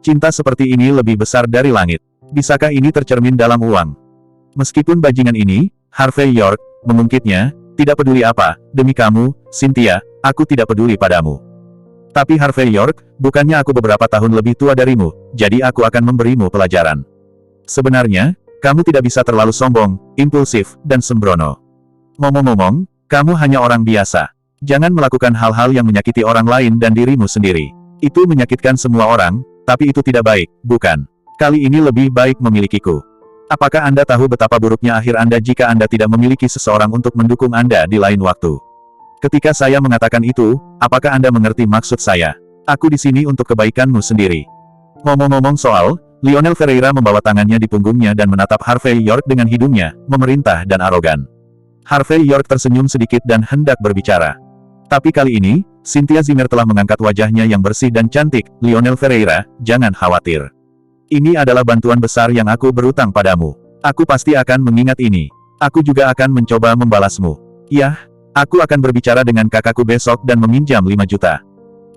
Cinta seperti ini lebih besar dari langit. Bisakah ini tercermin dalam uang? Meskipun bajingan ini, Harvey York, mengungkitnya, tidak peduli apa, demi kamu, Cynthia, aku tidak peduli padamu. Tapi Harvey York, bukannya aku beberapa tahun lebih tua darimu, jadi aku akan memberimu pelajaran. Sebenarnya, kamu tidak bisa terlalu sombong, impulsif, dan sembrono. Ngomong-ngomong, kamu hanya orang biasa. Jangan melakukan hal-hal yang menyakiti orang lain dan dirimu sendiri. Itu menyakitkan semua orang, tapi itu tidak baik, bukan? Kali ini lebih baik memilikiku. Apakah Anda tahu betapa buruknya akhir Anda jika Anda tidak memiliki seseorang untuk mendukung Anda di lain waktu? Ketika saya mengatakan itu, apakah Anda mengerti maksud saya? Aku di sini untuk kebaikanmu sendiri. Ngomong-ngomong soal, Lionel Ferreira membawa tangannya di punggungnya dan menatap Harvey York dengan hidungnya, memerintah dan arogan. Harvey York tersenyum sedikit dan hendak berbicara. Tapi kali ini, Cynthia Zimmer telah mengangkat wajahnya yang bersih dan cantik. Lionel Ferreira, jangan khawatir. Ini adalah bantuan besar yang aku berutang padamu. Aku pasti akan mengingat ini. Aku juga akan mencoba membalasmu. Yah, aku akan berbicara dengan kakakku besok dan meminjam 5 juta.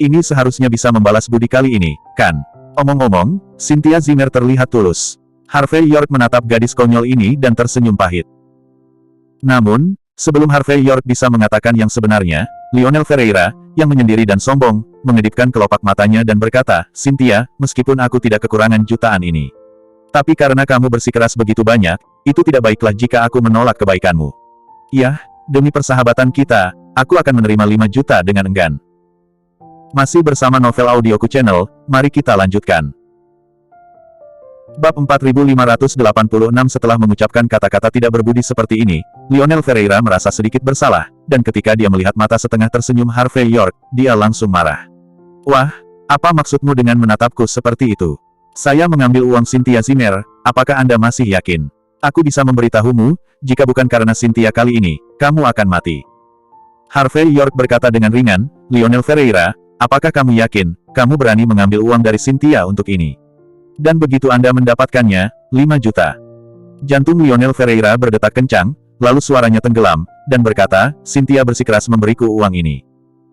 Ini seharusnya bisa membalas budi kali ini, kan? Omong-omong, Cynthia Zimmer terlihat tulus. Harvey York menatap gadis konyol ini dan tersenyum pahit. Namun, sebelum Harvey York bisa mengatakan yang sebenarnya, Lionel Ferreira, yang menyendiri dan sombong, mengedipkan kelopak matanya dan berkata, Cynthia, meskipun aku tidak kekurangan jutaan ini. Tapi karena kamu bersikeras begitu banyak, itu tidak baiklah jika aku menolak kebaikanmu. Yah, demi persahabatan kita, aku akan menerima 5 juta dengan enggan. Masih bersama Novel Audioku Channel, mari kita lanjutkan. Bab 4586. Setelah mengucapkan kata-kata tidak berbudi seperti ini, Lionel Ferreira merasa sedikit bersalah, dan ketika dia melihat mata setengah tersenyum Harvey York, dia langsung marah. Wah, apa maksudmu dengan menatapku seperti itu? Saya mengambil uang Cynthia Zimmer, apakah Anda masih yakin? Aku bisa memberitahumu, jika bukan karena Cynthia kali ini, kamu akan mati. Harvey York berkata dengan ringan, Lionel Ferreira, apakah kamu yakin, kamu berani mengambil uang dari Cynthia untuk ini? Dan begitu Anda mendapatkannya, 5 juta. Jantung Lionel Ferreira berdetak kencang, lalu suaranya tenggelam, dan berkata, Cynthia bersikeras memberiku uang ini.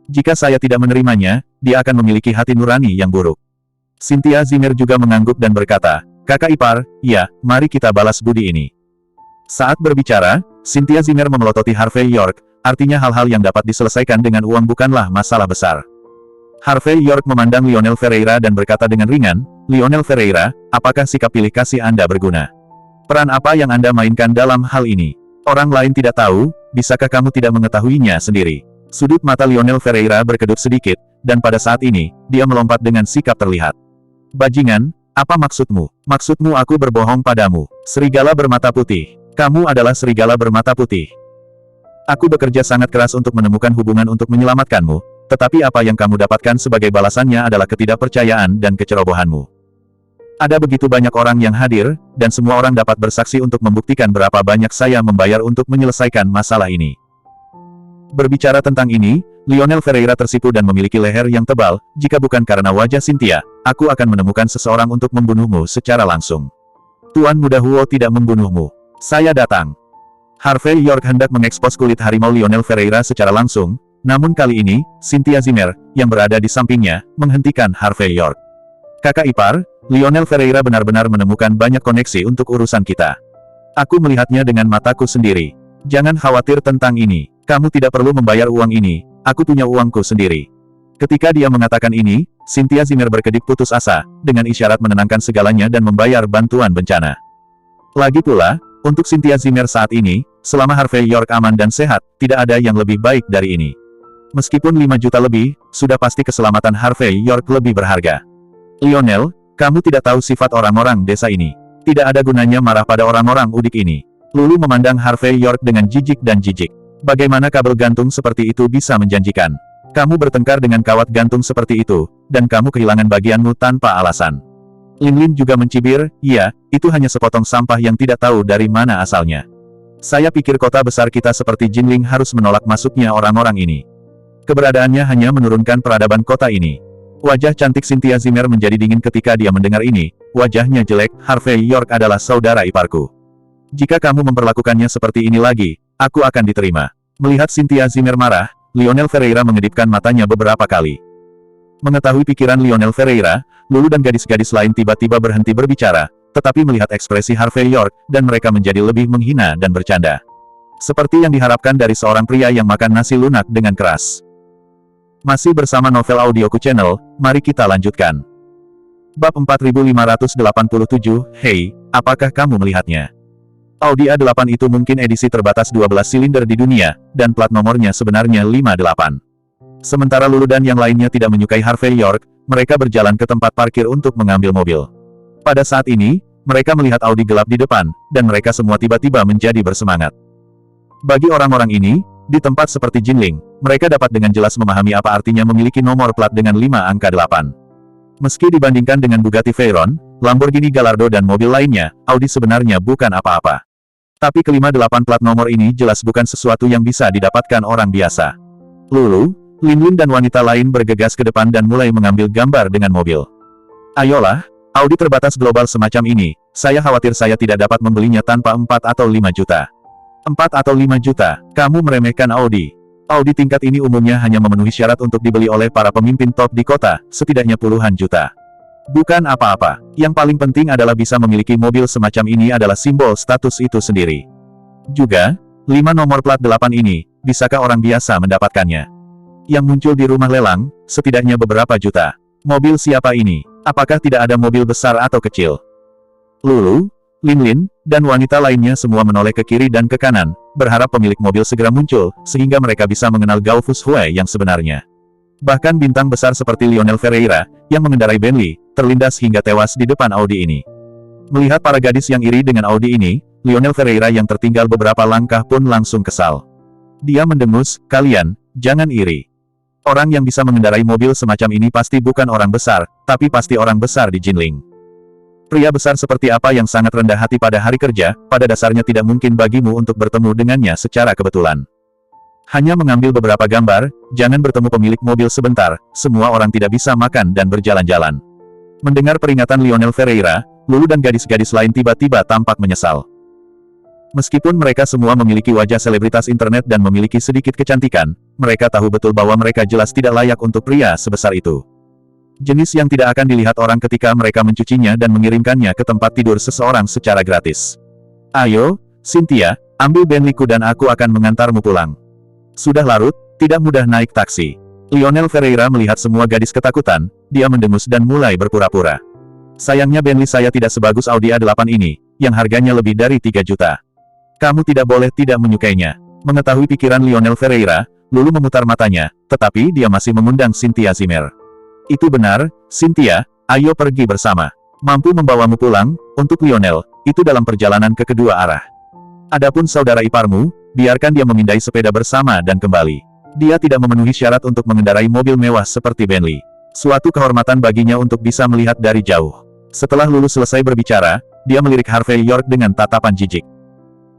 Jika saya tidak menerimanya, dia akan memiliki hati nurani yang buruk. Cynthia Zimmer juga mengangguk dan berkata, kakak ipar, ya, mari kita balas budi ini. Saat berbicara, Cynthia Zimmer memelototi Harvey York, artinya hal-hal yang dapat diselesaikan dengan uang bukanlah masalah besar. Harvey York memandang Lionel Ferreira dan berkata dengan ringan, Lionel Ferreira, apakah sikap pilih kasih Anda berguna? Peran apa yang Anda mainkan dalam hal ini? Orang lain tidak tahu, bisakah kamu tidak mengetahuinya sendiri? Sudut mata Lionel Ferreira berkedut sedikit, dan pada saat ini, dia melompat dengan sikap terlihat. Bajingan, apa maksudmu? Maksudmu aku berbohong padamu. Serigala bermata putih. Kamu adalah serigala bermata putih. Aku bekerja sangat keras untuk menemukan hubungan untuk menyelamatkanmu, tetapi apa yang kamu dapatkan sebagai balasannya adalah ketidakpercayaan dan kecerobohanmu. Ada begitu banyak orang yang hadir, dan semua orang dapat bersaksi untuk membuktikan berapa banyak saya membayar untuk menyelesaikan masalah ini. Berbicara tentang ini, Lionel Ferreira tersipu dan memiliki leher yang tebal, jika bukan karena wajah Cynthia, aku akan menemukan seseorang untuk membunuhmu secara langsung. Tuan Muda Huo tidak membunuhmu. Saya datang. Harvey York hendak mengekspos kulit harimau Lionel Ferreira secara langsung, namun kali ini, Cynthia Zimmer, yang berada di sampingnya, menghentikan Harvey York. Kakak ipar, Lionel Ferreira benar-benar menemukan banyak koneksi untuk urusan kita. Aku melihatnya dengan mataku sendiri. Jangan khawatir tentang ini. Kamu tidak perlu membayar uang ini, aku punya uangku sendiri. Ketika dia mengatakan ini, Cynthia Zimmer berkedip putus asa, dengan isyarat menenangkan segalanya dan membayar bantuan bencana. Lagi pula, untuk Cynthia Zimmer saat ini, selama Harvey York aman dan sehat, tidak ada yang lebih baik dari ini. Meskipun 5 juta lebih, sudah pasti keselamatan Harvey York lebih berharga. Lionel, kamu tidak tahu sifat orang-orang desa ini. Tidak ada gunanya marah pada orang-orang udik ini. Lulu memandang Harvey York dengan jijik dan jijik. Bagaimana kabel gantung seperti itu bisa menjanjikan? Kamu bertengkar dengan kawat gantung seperti itu, dan kamu kehilangan bagianmu tanpa alasan. Lin Lin juga mencibir, iya, itu hanya sepotong sampah yang tidak tahu dari mana asalnya. Saya pikir kota besar kita seperti Jinling harus menolak masuknya orang-orang ini. Keberadaannya hanya menurunkan peradaban kota ini. Wajah cantik Cynthia Zimmer menjadi dingin ketika dia mendengar ini. Wajahnya jelek, Harvey York adalah saudara iparku. Jika kamu memperlakukannya seperti ini lagi, aku akan diterima. Melihat Cynthia Zimmer marah, Lionel Ferreira mengedipkan matanya beberapa kali. Mengetahui pikiran Lionel Ferreira, Lulu dan gadis-gadis lain tiba-tiba berhenti berbicara, tetapi melihat ekspresi Harvey York, dan mereka menjadi lebih menghina dan bercanda. Seperti yang diharapkan dari seorang pria yang makan nasi lunak dengan keras. Masih bersama Novel Audioku Channel, mari kita lanjutkan. Bab 4587, Hei, apakah kamu melihatnya? Audi A8 itu mungkin edisi terbatas 12 silinder di dunia, dan plat nomornya sebenarnya 58. Sementara Lulu dan yang lainnya tidak menyukai Harvey York, mereka berjalan ke tempat parkir untuk mengambil mobil. Pada saat ini, mereka melihat Audi gelap di depan, dan mereka semua tiba-tiba menjadi bersemangat. Bagi orang-orang ini, di tempat seperti Jinling, mereka dapat dengan jelas memahami apa artinya memiliki nomor plat dengan 5 angka 8. Meski dibandingkan dengan Bugatti Veyron, Lamborghini Gallardo dan mobil lainnya, Audi sebenarnya bukan apa-apa. Tapi kelima 8 plat nomor ini jelas bukan sesuatu yang bisa didapatkan orang biasa. Lulu, Linlin dan wanita lain bergegas ke depan dan mulai mengambil gambar dengan mobil. Ayolah, Audi terbatas global semacam ini, saya khawatir saya tidak dapat membelinya tanpa 4 atau 5 juta. 4 atau 5 juta, kamu meremehkan Audi. Audi tingkat ini umumnya hanya memenuhi syarat untuk dibeli oleh para pemimpin top di kota, setidaknya puluhan juta. Bukan apa-apa, yang paling penting adalah bisa memiliki mobil semacam ini adalah simbol status itu sendiri. Juga, 5 nomor plat 8 ini, bisakah orang biasa mendapatkannya? Yang muncul di rumah lelang, setidaknya beberapa juta. Mobil siapa ini? Apakah tidak ada mobil besar atau kecil? Lulu, Linlin, dan wanita lainnya semua menoleh ke kiri dan ke kanan, berharap pemilik mobil segera muncul, sehingga mereka bisa mengenal Gao Fushui yang sebenarnya. Bahkan bintang besar seperti Lionel Ferreira, yang mengendarai Bentley, terlindas hingga tewas di depan Audi ini. Melihat para gadis yang iri dengan Audi ini, Lionel Ferreira yang tertinggal beberapa langkah pun langsung kesal. Dia mendengus, kalian, jangan iri. Orang yang bisa mengendarai mobil semacam ini pasti bukan orang besar, tapi pasti orang besar di Jinling. Pria besar seperti apa yang sangat rendah hati pada hari kerja, pada dasarnya tidak mungkin bagimu untuk bertemu dengannya secara kebetulan. Hanya mengambil beberapa gambar, jangan bertemu pemilik mobil sebentar, semua orang tidak bisa makan dan berjalan-jalan. Mendengar peringatan Lionel Ferreira, Lulu dan gadis-gadis lain tiba-tiba tampak menyesal. Meskipun mereka semua memiliki wajah selebritas internet dan memiliki sedikit kecantikan, mereka tahu betul bahwa mereka jelas tidak layak untuk pria sebesar itu. Jenis yang tidak akan dilihat orang ketika mereka mencucinya dan mengirimkannya ke tempat tidur seseorang secara gratis. Ayo, Cynthia, ambil Bentleyku dan aku akan mengantarmu pulang. Sudah larut, tidak mudah naik taksi. Lionel Ferreira melihat semua gadis ketakutan, dia mendengus dan mulai berpura-pura. Sayangnya Bentley saya tidak sebagus Audi A8 ini, yang harganya lebih dari 3 juta. Kamu tidak boleh tidak menyukainya. Mengetahui pikiran Lionel Ferreira, Lulu memutar matanya, tetapi dia masih mengundang Cynthia Zimmer. Itu benar, Cynthia, ayo pergi bersama. Mampu membawamu pulang, untuk Lionel, itu dalam perjalanan ke kedua arah. Adapun saudara iparmu, biarkan dia memindai sepeda bersama dan kembali. Dia tidak memenuhi syarat untuk mengendarai mobil mewah seperti Bentley. Suatu kehormatan baginya untuk bisa melihat dari jauh. Setelah Lulu selesai berbicara, dia melirik Harvey York dengan tatapan jijik.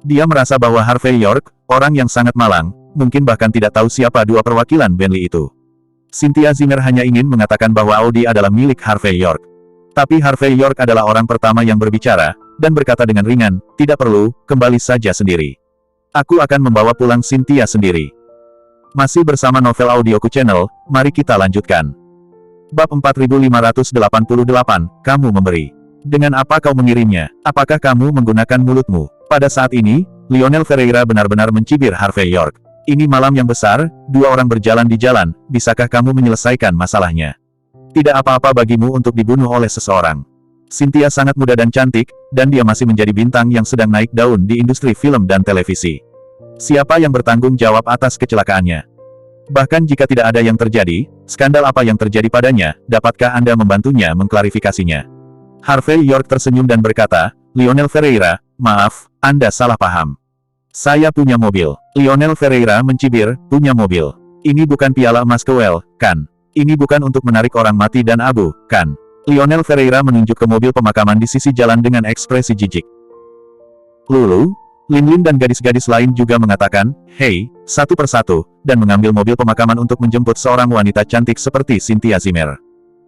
Dia merasa bahwa Harvey York, orang yang sangat malang, mungkin bahkan tidak tahu siapa dua perwakilan Bentley itu. Cynthia Zimmer hanya ingin mengatakan bahwa Audi adalah milik Harvey York. Tapi Harvey York adalah orang pertama yang berbicara, dan berkata dengan ringan, tidak perlu, kembali saja sendiri. Aku akan membawa pulang Cynthia sendiri. Masih bersama novel audioku channel, mari kita lanjutkan. Bab 4588, kamu memberi. Dengan apa kau mengirimnya? Apakah kamu menggunakan mulutmu? Pada saat ini, Lionel Ferreira benar-benar mencibir Harvey York. Ini malam yang besar, dua orang berjalan di jalan, bisakah kamu menyelesaikan masalahnya? Tidak apa-apa bagimu untuk dibunuh oleh seseorang. Cynthia sangat muda dan cantik, dan dia masih menjadi bintang yang sedang naik daun di industri film dan televisi. Siapa yang bertanggung jawab atas kecelakaannya? Bahkan jika tidak ada yang terjadi, skandal apa yang terjadi padanya, dapatkah Anda membantunya mengklarifikasinya? Harvey York tersenyum dan berkata, Lionel Ferreira, maaf, Anda salah paham. Saya punya mobil. Lionel Ferreira mencibir, punya mobil. Ini bukan piala emas Kewel, kan? Ini bukan untuk menarik orang mati dan abu, kan? Lionel Ferreira menunjuk ke mobil pemakaman di sisi jalan dengan ekspresi jijik. Lulu, Linlin dan gadis-gadis lain juga mengatakan, hei, satu persatu, dan mengambil mobil pemakaman untuk menjemput seorang wanita cantik seperti Cynthia Zimmer.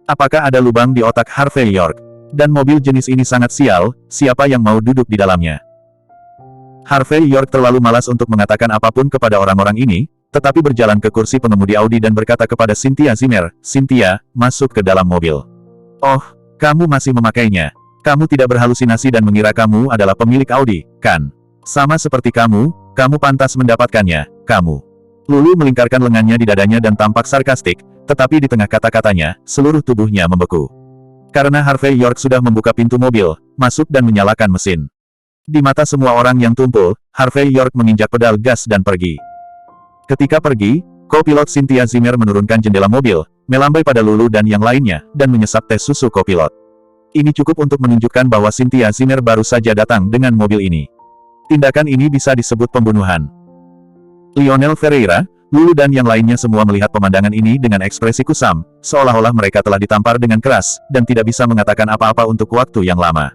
Apakah ada lubang di otak Harvey York? Dan mobil jenis ini sangat sial, siapa yang mau duduk di dalamnya? Harvey York terlalu malas untuk mengatakan apapun kepada orang-orang ini, tetapi berjalan ke kursi pengemudi Audi dan berkata kepada Cynthia Zimmer, Cynthia, masuk ke dalam mobil. Oh, kamu masih memakainya. Kamu tidak berhalusinasi dan mengira kamu adalah pemilik Audi, kan? Sama seperti kamu pantas mendapatkannya, kamu. Lulu melingkarkan lengannya di dadanya dan tampak sarkastik, tetapi di tengah kata-katanya, seluruh tubuhnya membeku. Karena Harvey York sudah membuka pintu mobil, masuk dan menyalakan mesin. Di mata semua orang yang tumpul, Harvey York menginjak pedal gas dan pergi. Ketika pergi, co-pilot Cynthia Zimmer menurunkan jendela mobil, melambai pada Lulu dan yang lainnya, dan menyesap tes susu kopilot. Ini cukup untuk menunjukkan bahwa Cynthia Zimmer baru saja datang dengan mobil ini. Tindakan ini bisa disebut pembunuhan. Lionel Ferreira, Lulu dan yang lainnya semua melihat pemandangan ini dengan ekspresi kusam, seolah-olah mereka telah ditampar dengan keras, dan tidak bisa mengatakan apa-apa untuk waktu yang lama.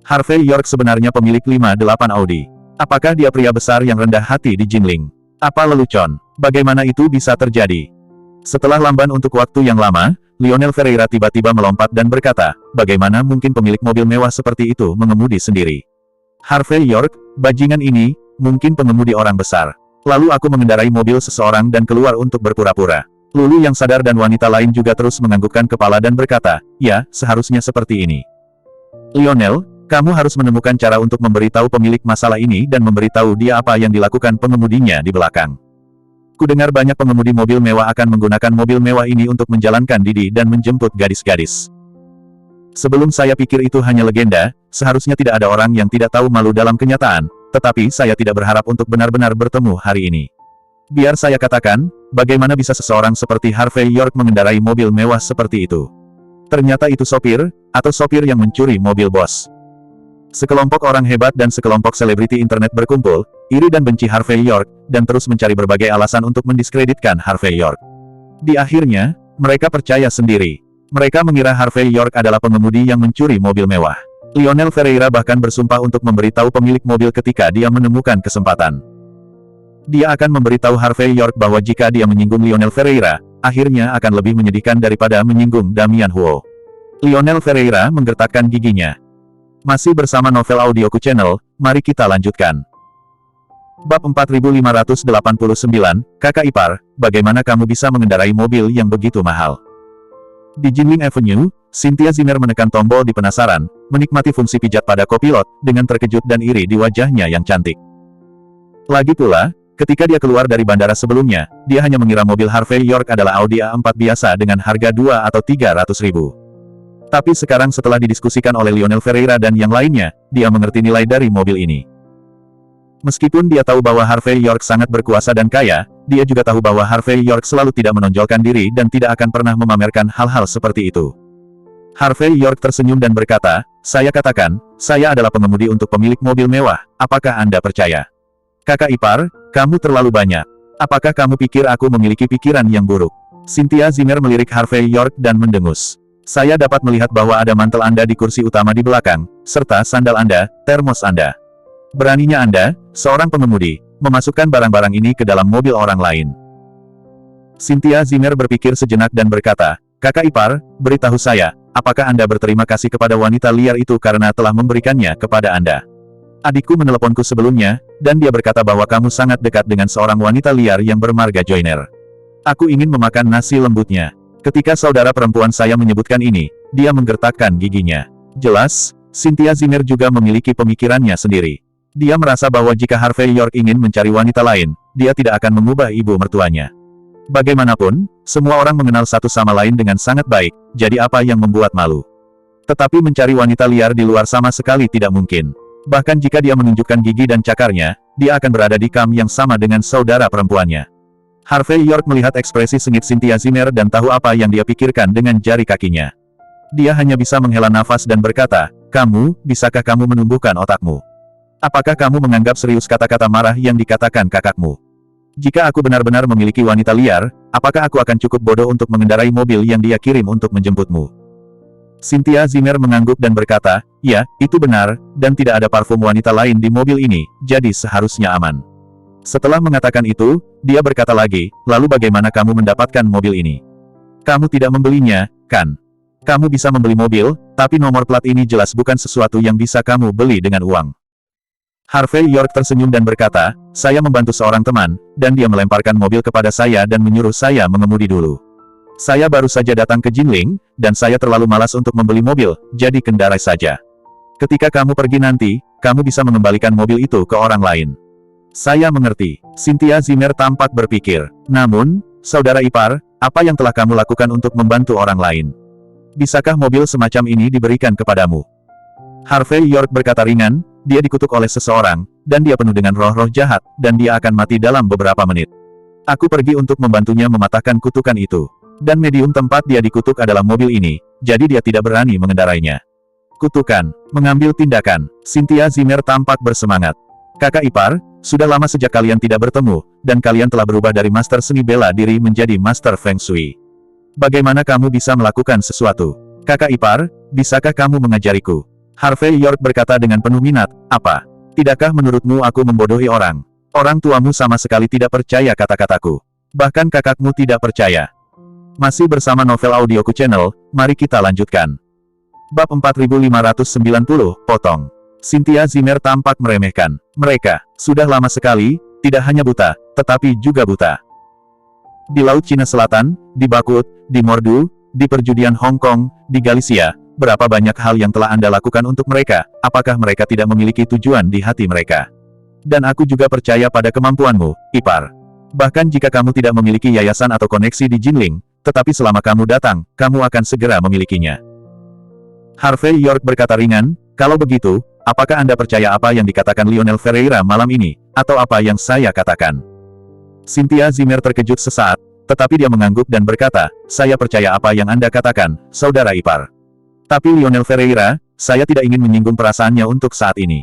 Harvey York sebenarnya pemilik 58 Audi. Apakah dia pria besar yang rendah hati di Jinling? Apa lelucon? Bagaimana itu bisa terjadi? Setelah lamban untuk waktu yang lama, Lionel Ferreira tiba-tiba melompat dan berkata, bagaimana mungkin pemilik mobil mewah seperti itu mengemudi sendiri? Harvey York, bajingan ini, mungkin pengemudi orang besar. Lalu aku mengendarai mobil seseorang dan keluar untuk berpura-pura. Lulu yang sadar dan wanita lain juga terus menganggukkan kepala dan berkata, ya, seharusnya seperti ini. Lionel, kamu harus menemukan cara untuk memberitahu pemilik masalah ini dan memberitahu dia apa yang dilakukan pengemudinya di belakang. Kudengar banyak pengemudi mobil mewah akan menggunakan mobil mewah ini untuk menjalankan Didi dan menjemput gadis-gadis. Sebelum saya pikir itu hanya legenda, seharusnya tidak ada orang yang tidak tahu malu dalam kenyataan. Tetapi saya tidak berharap untuk benar-benar bertemu hari ini. Biar saya katakan, bagaimana bisa seseorang seperti Harvey York mengendarai mobil mewah seperti itu? Ternyata itu sopir, atau sopir yang mencuri mobil bos. Sekelompok orang hebat dan sekelompok selebriti internet berkumpul, iri dan benci Harvey York, dan terus mencari berbagai alasan untuk mendiskreditkan Harvey York. Di akhirnya, mereka percaya sendiri. Mereka mengira Harvey York adalah pengemudi yang mencuri mobil mewah. Lionel Ferreira bahkan bersumpah untuk memberitahu pemilik mobil ketika dia menemukan kesempatan. Dia akan memberitahu Harvey York bahwa jika dia menyinggung Lionel Ferreira, akhirnya akan lebih menyedihkan daripada menyinggung Damian Huo. Lionel Ferreira menggertakkan giginya. Masih bersama Novel Audioku Channel, mari kita lanjutkan. Bab 4589, Kakak Ipar, bagaimana kamu bisa mengendarai mobil yang begitu mahal? Di Jinling Avenue, Cynthia Zimmer menekan tombol di penasaran, menikmati fungsi pijat pada kopilot, dengan terkejut dan iri di wajahnya yang cantik. Lagi pula, ketika dia keluar dari bandara sebelumnya, dia hanya mengira mobil Harvey York adalah Audi A4 biasa dengan harga 2 atau 300 ribu. Tapi sekarang setelah didiskusikan oleh Lionel Ferreira dan yang lainnya, dia mengerti nilai dari mobil ini. Meskipun dia tahu bahwa Harvey York sangat berkuasa dan kaya, dia juga tahu bahwa Harvey York selalu tidak menonjolkan diri dan tidak akan pernah memamerkan hal-hal seperti itu. Harvey York tersenyum dan berkata, saya katakan, saya adalah pengemudi untuk pemilik mobil mewah, apakah Anda percaya? Kakak ipar, kamu terlalu banyak. Apakah kamu pikir aku memiliki pikiran yang buruk? Cynthia Zimmer melirik Harvey York dan mendengus. Saya dapat melihat bahwa ada mantel Anda di kursi utama di belakang, serta sandal Anda, termos Anda. Beraninya Anda, seorang pengemudi, memasukkan barang-barang ini ke dalam mobil orang lain. Cynthia Zimmer berpikir sejenak dan berkata, Kakak ipar, beritahu saya, apakah Anda berterima kasih kepada wanita liar itu karena telah memberikannya kepada Anda? Adikku meneleponku sebelumnya, dan dia berkata bahwa kamu sangat dekat dengan seorang wanita liar yang bermarga Joyner. Aku ingin memakan nasi lembutnya. Ketika saudara perempuan saya menyebutkan ini, dia menggertakkan giginya. Jelas, Cynthia Zimmer juga memiliki pemikirannya sendiri. Dia merasa bahwa jika Harvey York ingin mencari wanita lain, dia tidak akan mengubah ibu mertuanya. Bagaimanapun, semua orang mengenal satu sama lain dengan sangat baik, jadi apa yang membuat malu? Tetapi mencari wanita liar di luar sama sekali tidak mungkin. Bahkan jika dia menunjukkan gigi dan cakarnya, dia akan berada di kam yang sama dengan saudara perempuannya. Harvey York melihat ekspresi sengit Cynthia Zimmer dan tahu apa yang dia pikirkan dengan jari kakinya. Dia hanya bisa menghela nafas dan berkata, kamu, bisakah kamu menumbuhkan otakmu? Apakah kamu menganggap serius kata-kata marah yang dikatakan kakakmu? Jika aku benar-benar memiliki wanita liar, apakah aku akan cukup bodoh untuk mengendarai mobil yang dia kirim untuk menjemputmu? Cynthia Zimmer mengangguk dan berkata, ya, itu benar, dan tidak ada parfum wanita lain di mobil ini, jadi seharusnya aman. Setelah mengatakan itu, dia berkata lagi, lalu bagaimana kamu mendapatkan mobil ini? Kamu tidak membelinya, kan? Kamu bisa membeli mobil, tapi nomor plat ini jelas bukan sesuatu yang bisa kamu beli dengan uang. Harvey York tersenyum dan berkata, saya membantu seorang teman, dan dia melemparkan mobil kepada saya dan menyuruh saya mengemudi dulu. Saya baru saja datang ke Jinling, dan saya terlalu malas untuk membeli mobil, jadi kendarai saja. Ketika kamu pergi nanti, kamu bisa mengembalikan mobil itu ke orang lain. Saya mengerti. Cynthia Zimmer tampak berpikir. Namun, saudara ipar, apa yang telah kamu lakukan untuk membantu orang lain? Bisakah mobil semacam ini diberikan kepadamu? Harvey York berkata ringan, dia dikutuk oleh seseorang, dan dia penuh dengan roh-roh jahat, dan dia akan mati dalam beberapa menit. Aku pergi untuk membantunya mematahkan kutukan itu. Dan medium tempat dia dikutuk adalah mobil ini, jadi dia tidak berani mengendarainya. Kutukan, mengambil tindakan. Cynthia Zimmer tampak bersemangat. Kakak ipar, sudah lama sejak kalian tidak bertemu, dan kalian telah berubah dari master seni bela diri menjadi master feng shui. Bagaimana kamu bisa melakukan sesuatu? Kakak ipar, bisakah kamu mengajariku? Harvey York berkata dengan penuh minat, apa? Tidakkah menurutmu aku membodohi orang? Orang tuamu sama sekali tidak percaya kata-kataku. Bahkan kakakmu tidak percaya. Masih bersama novel audioku channel, mari kita lanjutkan. Bab 4590, potong. Cynthia Zimmer tampak meremehkan. Mereka, sudah lama sekali, tidak hanya buta, tetapi juga buta. Di Laut Cina Selatan, di Bakut, di Mordu, di perjudian Hong Kong, di Galicia, berapa banyak hal yang telah Anda lakukan untuk mereka, apakah mereka tidak memiliki tujuan di hati mereka? Dan aku juga percaya pada kemampuanmu, ipar. Bahkan jika kamu tidak memiliki yayasan atau koneksi di Jinling, tetapi selama kamu datang, kamu akan segera memilikinya. Harvey York berkata ringan, kalau begitu, apakah Anda percaya apa yang dikatakan Lionel Ferreira malam ini, atau apa yang saya katakan? Cynthia Zimmer terkejut sesaat, tetapi dia mengangguk dan berkata, saya percaya apa yang Anda katakan, saudara ipar. Tapi Lionel Ferreira, saya tidak ingin menyinggung perasaannya untuk saat ini.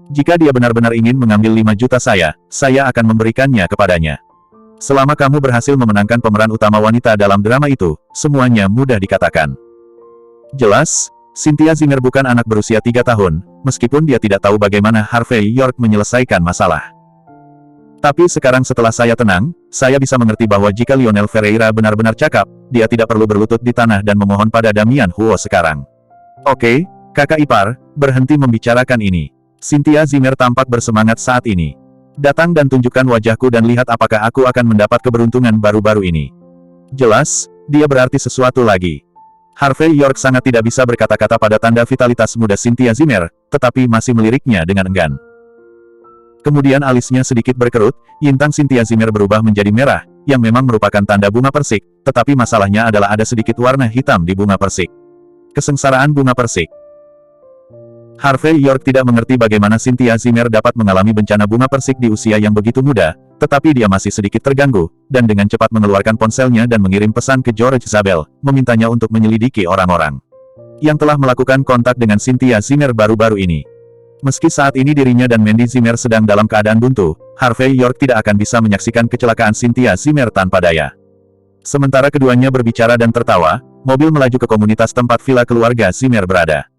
Jika dia benar-benar ingin mengambil 5 juta saya akan memberikannya kepadanya. Selama kamu berhasil memenangkan pemeran utama wanita dalam drama itu, semuanya mudah dikatakan. Jelas, Cynthia Zimmer bukan anak berusia 3 tahun, meskipun dia tidak tahu bagaimana Harvey York menyelesaikan masalah. Tapi sekarang setelah saya tenang, saya bisa mengerti bahwa jika Lionel Ferreira benar-benar cakap, dia tidak perlu berlutut di tanah dan memohon pada Damian Huo sekarang. Oke, kakak ipar, berhenti membicarakan ini. Cynthia Zimmer tampak bersemangat saat ini. Datang dan tunjukkan wajahku dan lihat apakah aku akan mendapat keberuntungan baru-baru ini. Jelas, dia berarti sesuatu lagi. Harvey York sangat tidak bisa berkata-kata pada tanda vitalitas muda Cynthia Zimmer, tetapi masih meliriknya dengan enggan. Kemudian alisnya sedikit berkerut, intang Cynthia Zimmer berubah menjadi merah, yang memang merupakan tanda bunga persik, tetapi masalahnya adalah ada sedikit warna hitam di bunga persik. Kesengsaraan bunga persik. Harvey York tidak mengerti bagaimana Cynthia Zimmer dapat mengalami bencana bunga persik di usia yang begitu muda, tetapi dia masih sedikit terganggu, dan dengan cepat mengeluarkan ponselnya dan mengirim pesan ke George Zabel, memintanya untuk menyelidiki orang-orang yang telah melakukan kontak dengan Cynthia Zimmer baru-baru ini. Meski saat ini dirinya dan Mandy Zimmer sedang dalam keadaan buntu, Harvey York tidak akan bisa menyaksikan kecelakaan Cynthia Zimmer tanpa daya. Sementara keduanya berbicara dan tertawa, mobil melaju ke komunitas tempat villa keluarga Zimmer berada.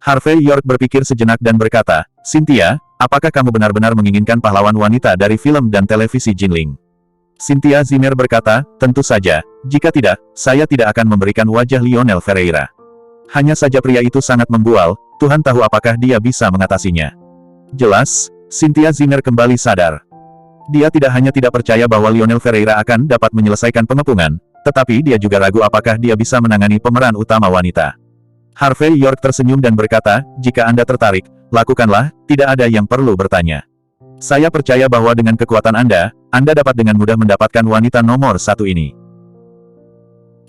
Harvey York berpikir sejenak dan berkata, Cynthia, apakah kamu benar-benar menginginkan pahlawan wanita dari film dan televisi Jinling? Cynthia Zimmer berkata, tentu saja, jika tidak, saya tidak akan memberikan wajah Lionel Ferreira. Hanya saja pria itu sangat membual, Tuhan tahu apakah dia bisa mengatasinya. Jelas, Cynthia Zimmer kembali sadar. Dia tidak hanya tidak percaya bahwa Lionel Ferreira akan dapat menyelesaikan pengepungan, tetapi dia juga ragu apakah dia bisa menangani pemeran utama wanita. Harvey York tersenyum dan berkata, jika Anda tertarik, lakukanlah, tidak ada yang perlu bertanya. Saya percaya bahwa dengan kekuatan Anda dapat dengan mudah mendapatkan wanita nomor 1 ini.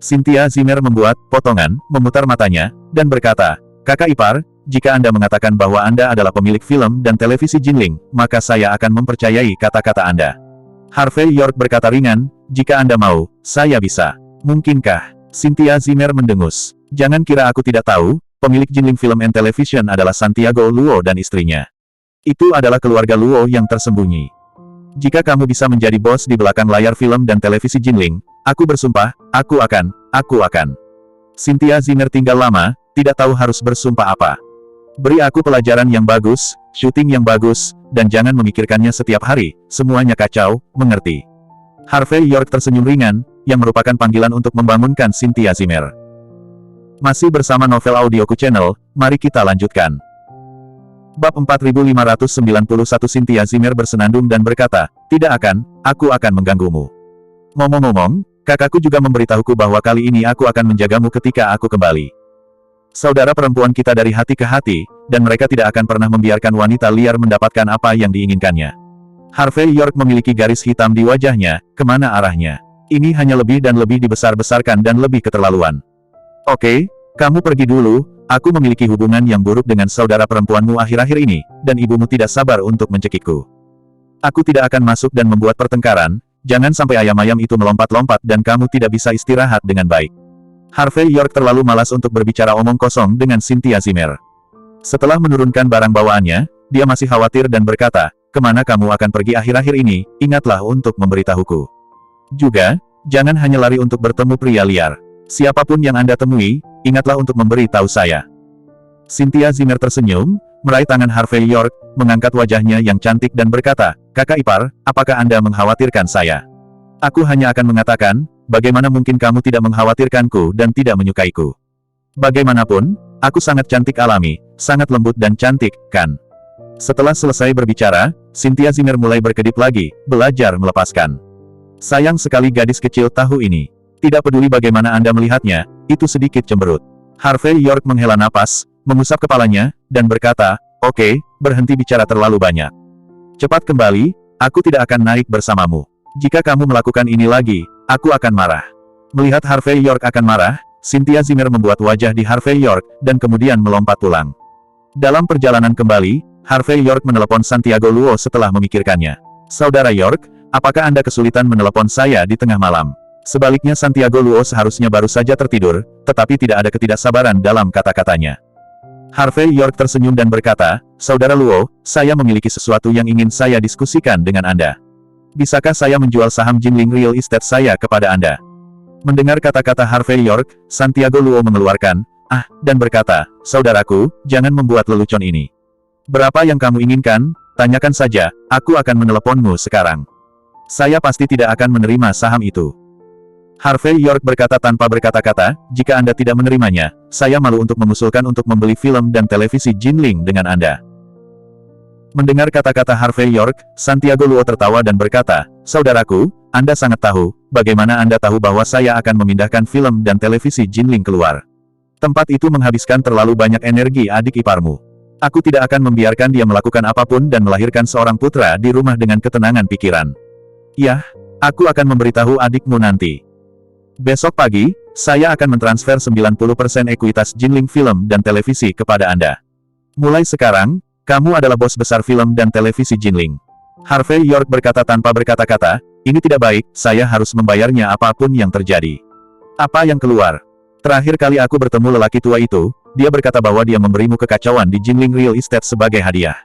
Cynthia Zimmer membuat potongan, memutar matanya, dan berkata, kakak ipar, jika Anda mengatakan bahwa Anda adalah pemilik film dan televisi Jinling, maka saya akan mempercayai kata-kata Anda. Harvey York berkata ringan, jika Anda mau, saya bisa. Mungkinkah? Cynthia Zimmer mendengus. Jangan kira aku tidak tahu, pemilik Jinling Film and Television adalah Santiago Luo dan istrinya. Itu adalah keluarga Luo yang tersembunyi. Jika kamu bisa menjadi bos di belakang layar film dan televisi Jinling, aku bersumpah, aku akan. Cynthia Zimmer tinggal lama, tidak tahu harus bersumpah apa. Beri aku pelajaran yang bagus, syuting yang bagus, dan jangan memikirkannya setiap hari, semuanya kacau, mengerti? Harvey York tersenyum ringan, yang merupakan panggilan untuk membangunkan Cynthia Zimmer. Masih bersama novel audioku channel, mari kita lanjutkan. Bab 4591 Cynthia Zimmer bersenandung dan berkata, tidak akan, aku akan mengganggumu. Ngomong-ngomong, kakakku juga memberitahuku bahwa kali ini aku akan menjagamu ketika aku kembali. Saudara perempuan kita dari hati ke hati, dan mereka tidak akan pernah membiarkan wanita liar mendapatkan apa yang diinginkannya. Harvey York memiliki garis hitam di wajahnya, kemana arahnya? Ini hanya lebih dan lebih dibesar-besarkan dan lebih keterlaluan. Oke, kamu pergi dulu, aku memiliki hubungan yang buruk dengan saudara perempuanmu akhir-akhir ini, dan ibumu tidak sabar untuk mencekikku. Aku tidak akan masuk dan membuat pertengkaran, jangan sampai ayam-ayam itu melompat-lompat dan kamu tidak bisa istirahat dengan baik. Harvey York terlalu malas untuk berbicara omong kosong dengan Cynthia Zimmer. Setelah menurunkan barang bawaannya, dia masih khawatir dan berkata, "Kemana kamu akan pergi akhir-akhir ini? Ingatlah untuk memberitahuku. Juga, jangan hanya lari untuk bertemu pria liar. Siapapun yang Anda temui, ingatlah untuk memberi tahu saya." Cynthia Zimmer tersenyum, meraih tangan Harvey York, mengangkat wajahnya yang cantik dan berkata, "Kakak ipar, apakah Anda mengkhawatirkan saya? Aku hanya akan mengatakan, bagaimana mungkin kamu tidak mengkhawatirkanku dan tidak menyukaiku? Bagaimanapun, aku sangat cantik alami, sangat lembut dan cantik, kan?" Setelah selesai berbicara, Cynthia Zimmer mulai berkedip lagi, belajar melepaskan. "Sayang sekali gadis kecil tahu ini. Tidak peduli bagaimana Anda melihatnya, itu sedikit cemberut." Harvey York menghela napas, mengusap kepalanya, dan berkata, "Oke, berhenti bicara terlalu banyak. Cepat kembali, aku tidak akan naik bersamamu. Jika kamu melakukan ini lagi, aku akan marah." Melihat Harvey York akan marah, Cynthia Zimmer membuat wajah di Harvey York, dan kemudian melompat pulang. Dalam perjalanan kembali, Harvey York menelepon Santiago Luo setelah memikirkannya. "Saudara York, apakah Anda kesulitan menelepon saya di tengah malam?" Sebaliknya Santiago Luo seharusnya baru saja tertidur, tetapi tidak ada ketidaksabaran dalam kata-katanya. Harvey York tersenyum dan berkata, "Saudara Luo, saya memiliki sesuatu yang ingin saya diskusikan dengan Anda. Bisakah saya menjual saham Jinling Real Estate saya kepada Anda?" Mendengar kata-kata Harvey York, Santiago Luo mengeluarkan, dan berkata, "Saudaraku, jangan membuat lelucon ini. Berapa yang kamu inginkan? Tanyakan saja, aku akan meneleponmu sekarang. Saya pasti tidak akan menerima saham itu." Harvey York berkata tanpa berkata-kata, "Jika Anda tidak menerimanya, saya malu untuk mengusulkan untuk membeli film dan televisi Jinling dengan Anda." Mendengar kata-kata Harvey York, Santiago Luo tertawa dan berkata, "Saudaraku, Anda sangat tahu, bagaimana Anda tahu bahwa saya akan memindahkan film dan televisi Jinling keluar? Tempat itu menghabiskan terlalu banyak energi adik iparmu. Aku tidak akan membiarkan dia melakukan apapun dan melahirkan seorang putra di rumah dengan ketenangan pikiran. Yah, aku akan memberitahu adikmu nanti. Besok pagi, saya akan mentransfer 90% ekuitas Jinling film dan televisi kepada Anda. Mulai sekarang, kamu adalah bos besar film dan televisi Jinling." Harvey York berkata tanpa berkata-kata, "Ini tidak baik, saya harus membayarnya apapun yang terjadi." "Apa yang keluar? Terakhir kali aku bertemu lelaki tua itu, dia berkata bahwa dia memberimu kekacauan di Jinling Real Estate sebagai hadiah.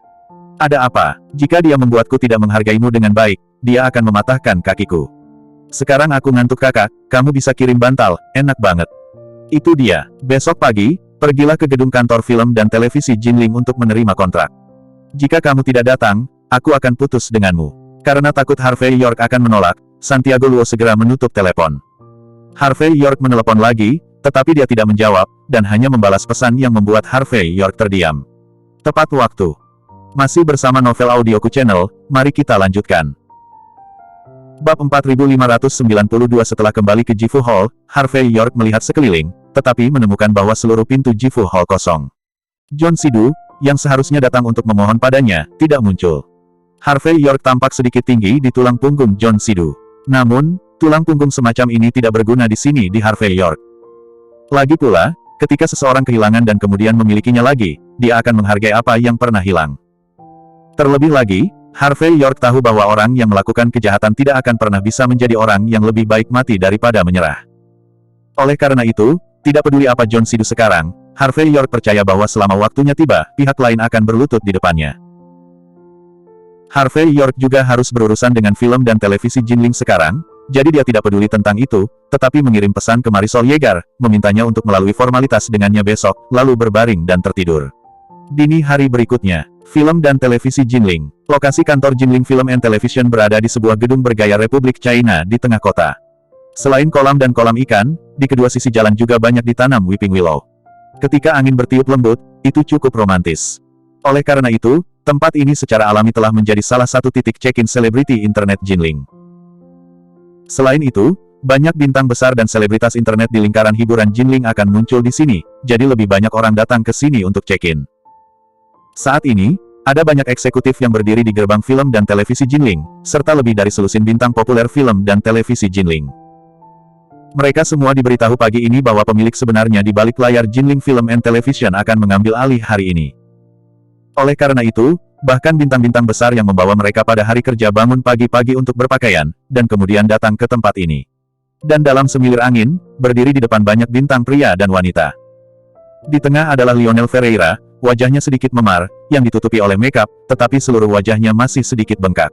Ada apa? Jika dia membuatku tidak menghargaimu dengan baik, dia akan mematahkan kakiku. Sekarang aku ngantuk kakak, kamu bisa kirim bantal, enak banget." Itu dia. Besok pagi, pergilah ke gedung kantor film dan televisi Jinling untuk menerima kontrak. Jika kamu tidak datang, aku akan putus denganmu. Karena takut Harvey York akan menolak, Santiago Luo segera menutup telepon. Harvey York menelepon lagi, tetapi dia tidak menjawab, dan hanya membalas pesan yang membuat Harvey York terdiam. Tepat waktu. Masih bersama Novel Audioku Channel, mari kita lanjutkan. Bab 4592. Setelah kembali ke Jifu Hall, Harvey York melihat sekeliling, tetapi menemukan bahwa seluruh pintu Jifu Hall kosong. John Sidu, yang seharusnya datang untuk memohon padanya, tidak muncul. Harvey York tampak sedikit tinggi di tulang punggung John Sidu. Namun, tulang punggung semacam ini tidak berguna di sini di Harvey York. Lagi pula, ketika seseorang kehilangan dan kemudian memilikinya lagi, dia akan menghargai apa yang pernah hilang. Terlebih lagi, Harvey York tahu bahwa orang yang melakukan kejahatan tidak akan pernah bisa menjadi orang yang lebih baik mati daripada menyerah. Oleh karena itu, tidak peduli apa John Sidu sekarang, Harvey York percaya bahwa selama waktunya tiba, pihak lain akan berlutut di depannya. Harvey York juga harus berurusan dengan film dan televisi Jinling sekarang, jadi dia tidak peduli tentang itu, tetapi mengirim pesan ke Marisol Yeager, memintanya untuk melalui formalitas dengannya besok, lalu berbaring dan tertidur. Dini hari berikutnya, film dan televisi Jinling. Lokasi kantor Jinling Film and Television berada di sebuah gedung bergaya Republik China di tengah kota. Selain kolam dan kolam ikan, di kedua sisi jalan juga banyak ditanam weeping willow. Ketika angin bertiup lembut, itu cukup romantis. Oleh karena itu, tempat ini secara alami telah menjadi salah satu titik check-in selebriti internet Jinling. Selain itu, banyak bintang besar dan selebritas internet di lingkaran hiburan Jinling akan muncul di sini, jadi lebih banyak orang datang ke sini untuk check-in. Saat ini, ada banyak eksekutif yang berdiri di gerbang film dan televisi Jinling, serta lebih dari selusin bintang populer film dan televisi Jinling. Mereka semua diberitahu pagi ini bahwa pemilik sebenarnya di balik layar Jinling Film and Television akan mengambil alih hari ini. Oleh karena itu, bahkan bintang-bintang besar yang membawa mereka pada hari kerja bangun pagi-pagi untuk berpakaian, dan kemudian datang ke tempat ini. Dan dalam semilir angin, berdiri di depan banyak bintang pria dan wanita. Di tengah adalah Lionel Ferreira, wajahnya sedikit memar, yang ditutupi oleh makeup, tetapi seluruh wajahnya masih sedikit bengkak.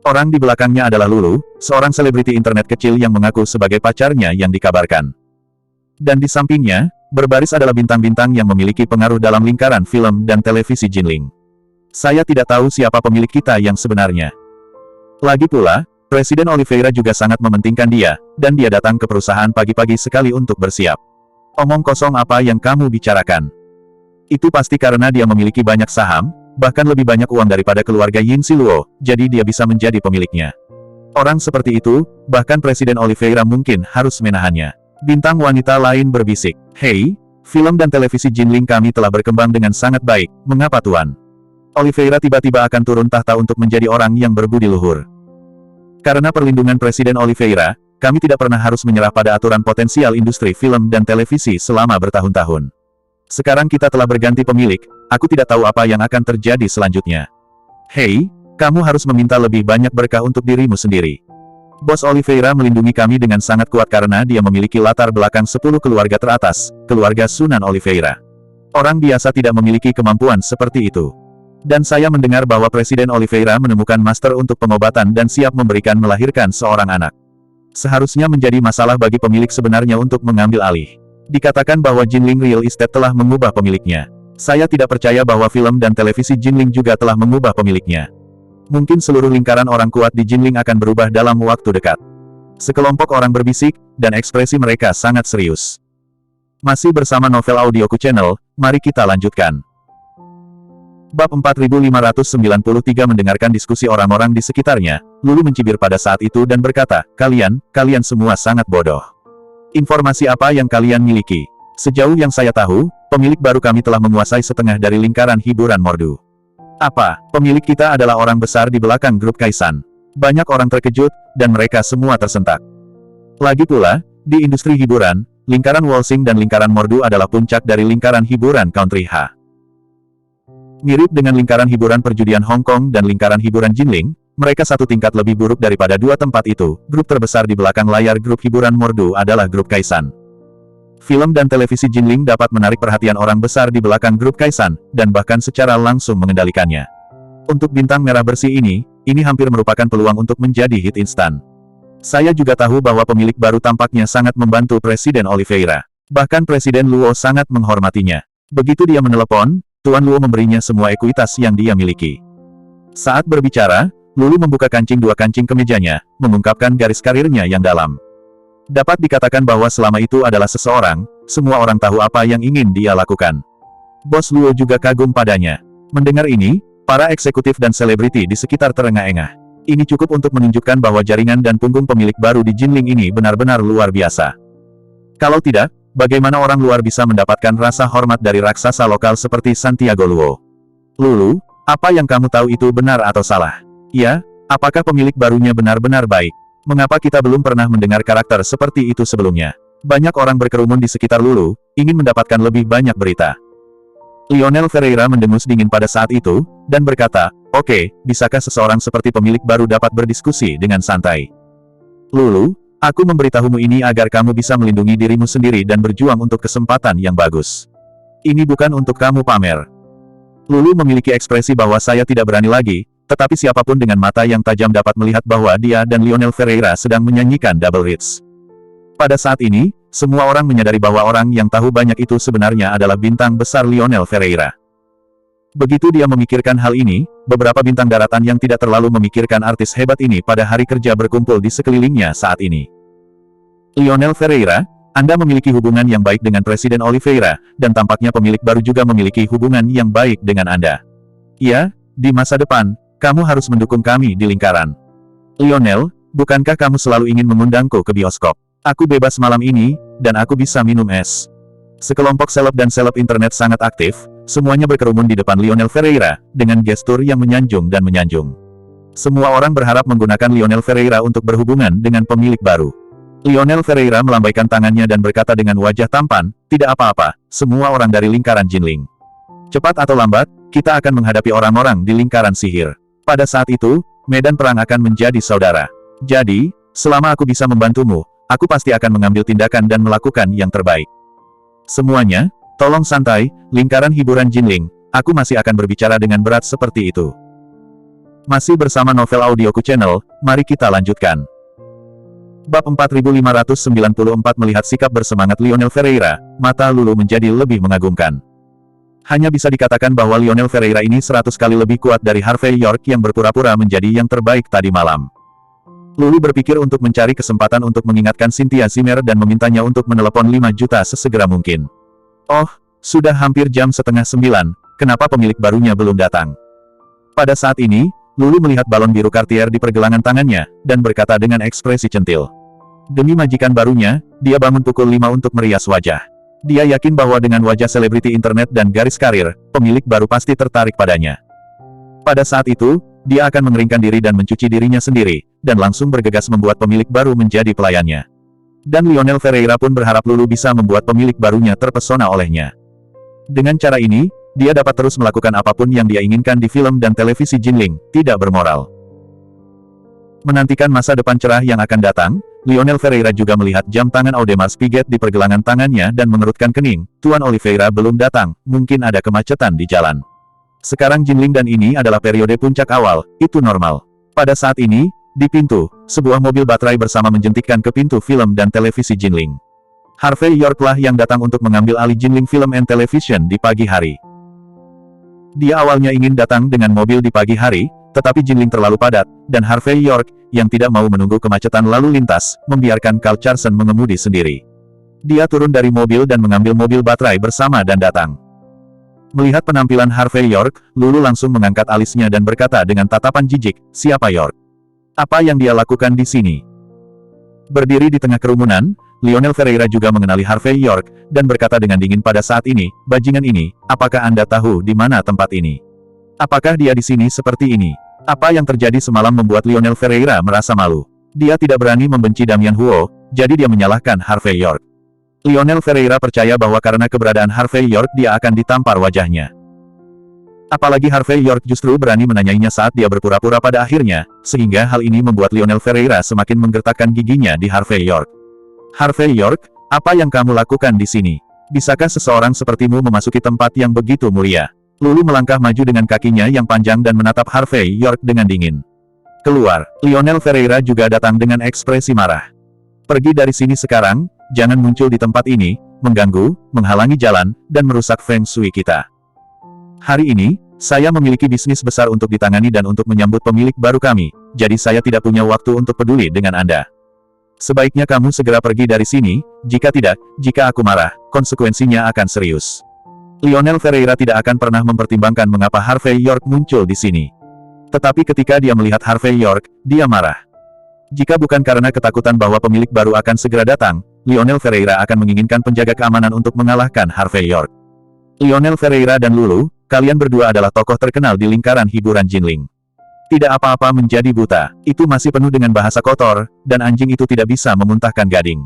Orang di belakangnya adalah Lulu, seorang selebriti internet kecil yang mengaku sebagai pacarnya yang dikabarkan. Dan di sampingnya, berbaris adalah bintang-bintang yang memiliki pengaruh dalam lingkaran film dan televisi Jinling. Saya tidak tahu siapa pemilik kita yang sebenarnya. Lagi pula, Presiden Oliveira juga sangat mementingkan dia, dan dia datang ke perusahaan pagi-pagi sekali untuk bersiap. Omong kosong apa yang kamu bicarakan? Itu pasti karena dia memiliki banyak saham, bahkan lebih banyak uang daripada keluarga Yin Siluo, jadi dia bisa menjadi pemiliknya. Orang seperti itu, bahkan Presiden Oliveira mungkin harus menahannya. Bintang wanita lain berbisik, "Hei, film dan televisi Jinling kami telah berkembang dengan sangat baik, mengapa Tuan? Oliveira tiba-tiba akan turun tahta untuk menjadi orang yang berbudi luhur. Karena perlindungan Presiden Oliveira, kami tidak pernah harus menyerah pada aturan potensial industri film dan televisi selama bertahun-tahun. Sekarang kita telah berganti pemilik, aku tidak tahu apa yang akan terjadi selanjutnya. Hei, kamu harus meminta lebih banyak berkah untuk dirimu sendiri. Bos Oliveira melindungi kami dengan sangat kuat karena dia memiliki latar belakang 10 keluarga teratas, keluarga Sunan Oliveira. Orang biasa tidak memiliki kemampuan seperti itu. Dan saya mendengar bahwa Presiden Oliveira menemukan master untuk pengobatan dan siap memberikan melahirkan seorang anak. Seharusnya menjadi masalah bagi pemilik sebenarnya untuk mengambil alih. Dikatakan bahwa Jinling Real Estate telah mengubah pemiliknya. Saya tidak percaya bahwa film dan televisi Jinling juga telah mengubah pemiliknya. Mungkin seluruh lingkaran orang kuat di Jinling akan berubah dalam waktu dekat. Sekelompok orang berbisik, dan ekspresi mereka sangat serius. Masih bersama novel audioku channel, mari kita lanjutkan. Bab 4593 mendengarkan diskusi orang-orang di sekitarnya, Lulu mencibir pada saat itu dan berkata, kalian semua sangat bodoh. Informasi apa yang kalian miliki? Sejauh yang saya tahu, pemilik baru kami telah menguasai setengah dari lingkaran hiburan Mordu. Apa? Pemilik kita adalah orang besar di belakang grup Kaisan. Banyak orang terkejut, dan mereka semua tersentak. Lagi pula, di industri hiburan, lingkaran Wolsing dan lingkaran Mordu adalah puncak dari lingkaran hiburan Country H. Mirip dengan lingkaran hiburan perjudian Hong Kong dan lingkaran hiburan Jinling, mereka satu tingkat lebih buruk daripada dua tempat itu. Grup terbesar di belakang layar grup hiburan Mordu adalah grup Kaisan. Film dan televisi Jinling dapat menarik perhatian orang besar di belakang grup Kaisan, dan bahkan secara langsung mengendalikannya. Untuk bintang merah bersih ini hampir merupakan peluang untuk menjadi hit instan. Saya juga tahu bahwa pemilik baru tampaknya sangat membantu Presiden Oliveira. Bahkan Presiden Luo sangat menghormatinya. Begitu dia menelepon, Tuan Luo memberinya semua ekuitas yang dia miliki. Saat berbicara, Lulu membuka dua kancing kemejanya, mengungkapkan garis karirnya yang dalam. Dapat dikatakan bahwa selama itu adalah seseorang, semua orang tahu apa yang ingin dia lakukan. Bos Luo juga kagum padanya. Mendengar ini, para eksekutif dan selebriti di sekitar terengah-engah. Ini cukup untuk menunjukkan bahwa jaringan dan punggung pemilik baru di Jinling ini benar-benar luar biasa. Kalau tidak, bagaimana orang luar bisa mendapatkan rasa hormat dari raksasa lokal seperti Santiago Luo? Lulu, apa yang kamu tahu itu benar atau salah? Ya, apakah pemilik barunya benar-benar baik? Mengapa kita belum pernah mendengar karakter seperti itu sebelumnya? Banyak orang berkerumun di sekitar Lulu, ingin mendapatkan lebih banyak berita. Lionel Ferreira mendengus dingin pada saat itu, dan berkata, oke, bisakah seseorang seperti pemilik baru dapat berdiskusi dengan santai? Lulu, aku memberitahumu ini agar kamu bisa melindungi dirimu sendiri dan berjuang untuk kesempatan yang bagus. Ini bukan untuk kamu pamer. Lulu memiliki ekspresi bahwa saya tidak berani lagi, tetapi siapapun dengan mata yang tajam dapat melihat bahwa dia dan Lionel Ferreira sedang menyanyikan double hits. Pada saat ini, semua orang menyadari bahwa orang yang tahu banyak itu sebenarnya adalah bintang besar Lionel Ferreira. Begitu dia memikirkan hal ini, beberapa bintang daratan yang tidak terlalu memikirkan artis hebat ini pada hari kerja berkumpul di sekelilingnya saat ini. Lionel Ferreira, Anda memiliki hubungan yang baik dengan Presiden Oliveira, dan tampaknya pemilik baru juga memiliki hubungan yang baik dengan Anda. Ya, di masa depan, kamu harus mendukung kami di lingkaran. Lionel, bukankah kamu selalu ingin mengundangku ke bioskop? Aku bebas malam ini, dan aku bisa minum es. Sekelompok seleb dan seleb internet sangat aktif, semuanya berkerumun di depan Lionel Ferreira, dengan gestur yang menyanjung dan menyanjung. Semua orang berharap menggunakan Lionel Ferreira untuk berhubungan dengan pemilik baru. Lionel Ferreira melambaikan tangannya dan berkata dengan wajah tampan, tidak apa-apa, semua orang dari lingkaran Jinling. Cepat atau lambat, kita akan menghadapi orang-orang di lingkaran sihir. Pada saat itu, medan perang akan menjadi saudara. Jadi, selama aku bisa membantumu, aku pasti akan mengambil tindakan dan melakukan yang terbaik. Semuanya, tolong santai, lingkaran hiburan Jinling, aku masih akan berbicara dengan berat seperti itu. Masih bersama novel audioku channel, mari kita lanjutkan. Bab 4594 melihat sikap bersemangat Lionel Ferreira, mata Lulu menjadi lebih mengagumkan. Hanya bisa dikatakan bahwa Lionel Ferreira ini 100 kali lebih kuat dari Harvey York yang berpura-pura menjadi yang terbaik tadi malam. Lulu berpikir untuk mencari kesempatan untuk mengingatkan Cynthia Zimmer dan memintanya untuk menelepon 5 juta sesegera mungkin. Oh, sudah hampir jam setengah 9, kenapa pemilik barunya belum datang? Pada saat ini, Lulu melihat balon biru Cartier di pergelangan tangannya, dan berkata dengan ekspresi centil. Demi majikan barunya, dia bangun pukul 5 untuk merias wajah. Dia yakin bahwa dengan wajah selebriti internet dan garis karir, pemilik baru pasti tertarik padanya. Pada saat itu, dia akan mengeringkan diri dan mencuci dirinya sendiri, dan langsung bergegas membuat pemilik baru menjadi pelayannya. Dan Lionel Ferreira pun berharap Lulu bisa membuat pemilik barunya terpesona olehnya. Dengan cara ini, dia dapat terus melakukan apapun yang dia inginkan di film dan televisi Jinling, tidak bermoral. Menantikan masa depan cerah yang akan datang, Lionel Ferreira juga melihat jam tangan Audemars Piguet di pergelangan tangannya dan mengerutkan kening. Tuan Oliveira belum datang, mungkin ada kemacetan di jalan. Sekarang Jinling dan ini adalah periode puncak awal, itu normal. Pada saat ini, di pintu, sebuah mobil baterai bersama menjentikkan ke pintu film dan televisi Jinling. Harvey York lah yang datang untuk mengambil alih Jinling Film and Television di pagi hari. Dia awalnya ingin datang dengan mobil di pagi hari, tetapi Jinling terlalu padat, dan Harvey York, yang tidak mau menunggu kemacetan lalu lintas, membiarkan Carl Carson mengemudi sendiri. Dia turun dari mobil dan mengambil mobil baterai bersama dan datang. Melihat penampilan Harvey York, Lulu langsung mengangkat alisnya dan berkata dengan tatapan jijik, "Siapa York? Apa yang dia lakukan di sini?" Berdiri di tengah kerumunan, Lionel Ferreira juga mengenali Harvey York, dan berkata dengan dingin pada saat ini, "Bajingan ini, apakah Anda tahu di mana tempat ini? Apakah dia di sini seperti ini?" Apa yang terjadi semalam membuat Lionel Ferreira merasa malu. Dia tidak berani membenci Damian Huo, jadi dia menyalahkan Harvey York. Lionel Ferreira percaya bahwa karena keberadaan Harvey York dia akan ditampar wajahnya. Apalagi Harvey York justru berani menanyainya saat dia berpura-pura pada akhirnya, sehingga hal ini membuat Lionel Ferreira semakin menggertakkan giginya di Harvey York. "Harvey York, apa yang kamu lakukan di sini? Bisakah seseorang sepertimu memasuki tempat yang begitu mulia?" Lulu melangkah maju dengan kakinya yang panjang dan menatap Harvey York dengan dingin. "Keluar." Lionel Ferreira juga datang dengan ekspresi marah. "Pergi dari sini sekarang, jangan muncul di tempat ini, mengganggu, menghalangi jalan, dan merusak feng shui kita. Hari ini, saya memiliki bisnis besar untuk ditangani dan untuk menyambut pemilik baru kami, jadi saya tidak punya waktu untuk peduli dengan Anda. Sebaiknya kamu segera pergi dari sini, jika tidak, jika aku marah, konsekuensinya akan serius." Lionel Ferreira tidak akan pernah mempertimbangkan mengapa Harvey York muncul di sini. Tetapi ketika dia melihat Harvey York, dia marah. Jika bukan karena ketakutan bahwa pemilik baru akan segera datang, Lionel Ferreira akan menginginkan penjaga keamanan untuk mengalahkan Harvey York. Lionel Ferreira dan Lulu, kalian berdua adalah tokoh terkenal di lingkaran hiburan Jinling. Tidak apa-apa menjadi buta, itu masih penuh dengan bahasa kotor, dan anjing itu tidak bisa memuntahkan gading.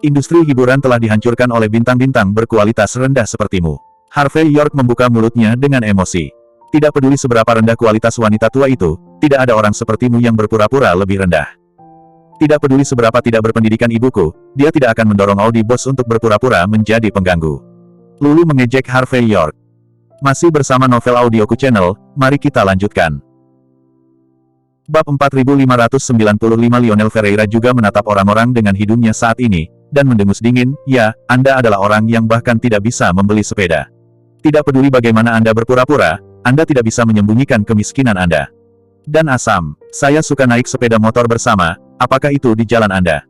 Industri hiburan telah dihancurkan oleh bintang-bintang berkualitas rendah sepertimu. Harvey York membuka mulutnya dengan emosi. Tidak peduli seberapa rendah kualitas wanita tua itu, tidak ada orang sepertimu yang berpura-pura lebih rendah. Tidak peduli seberapa tidak berpendidikan ibuku, dia tidak akan mendorong Audi Boss untuk berpura-pura menjadi pengganggu. Lulu mengejek Harvey York. Masih bersama novel audioku channel, mari kita lanjutkan. Bab 4595 Lionel Ferreira juga menatap orang-orang dengan hidungnya saat ini, dan mendengus dingin, "Ya, Anda adalah orang yang bahkan tidak bisa membeli sepeda. Tidak peduli bagaimana Anda berpura-pura, Anda tidak bisa menyembunyikan kemiskinan Anda. Dan asam, saya suka naik sepeda motor bersama, apakah itu di jalan Anda?"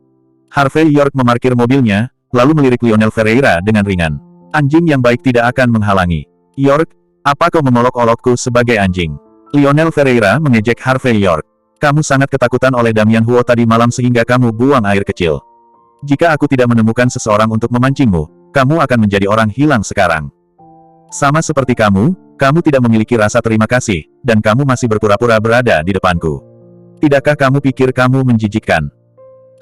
Harvey York memarkir mobilnya, lalu melirik Lionel Ferreira dengan ringan. "Anjing yang baik tidak akan menghalangi. York, apa kau memolok-olokku sebagai anjing?" Lionel Ferreira mengejek Harvey York. "Kamu sangat ketakutan oleh Damian Huo tadi malam sehingga kamu buang air kecil. Jika aku tidak menemukan seseorang untuk memancingmu, kamu akan menjadi orang hilang sekarang. Sama seperti kamu tidak memiliki rasa terima kasih, dan kamu masih berpura-pura berada di depanku. Tidakkah kamu pikir kamu menjijikkan?"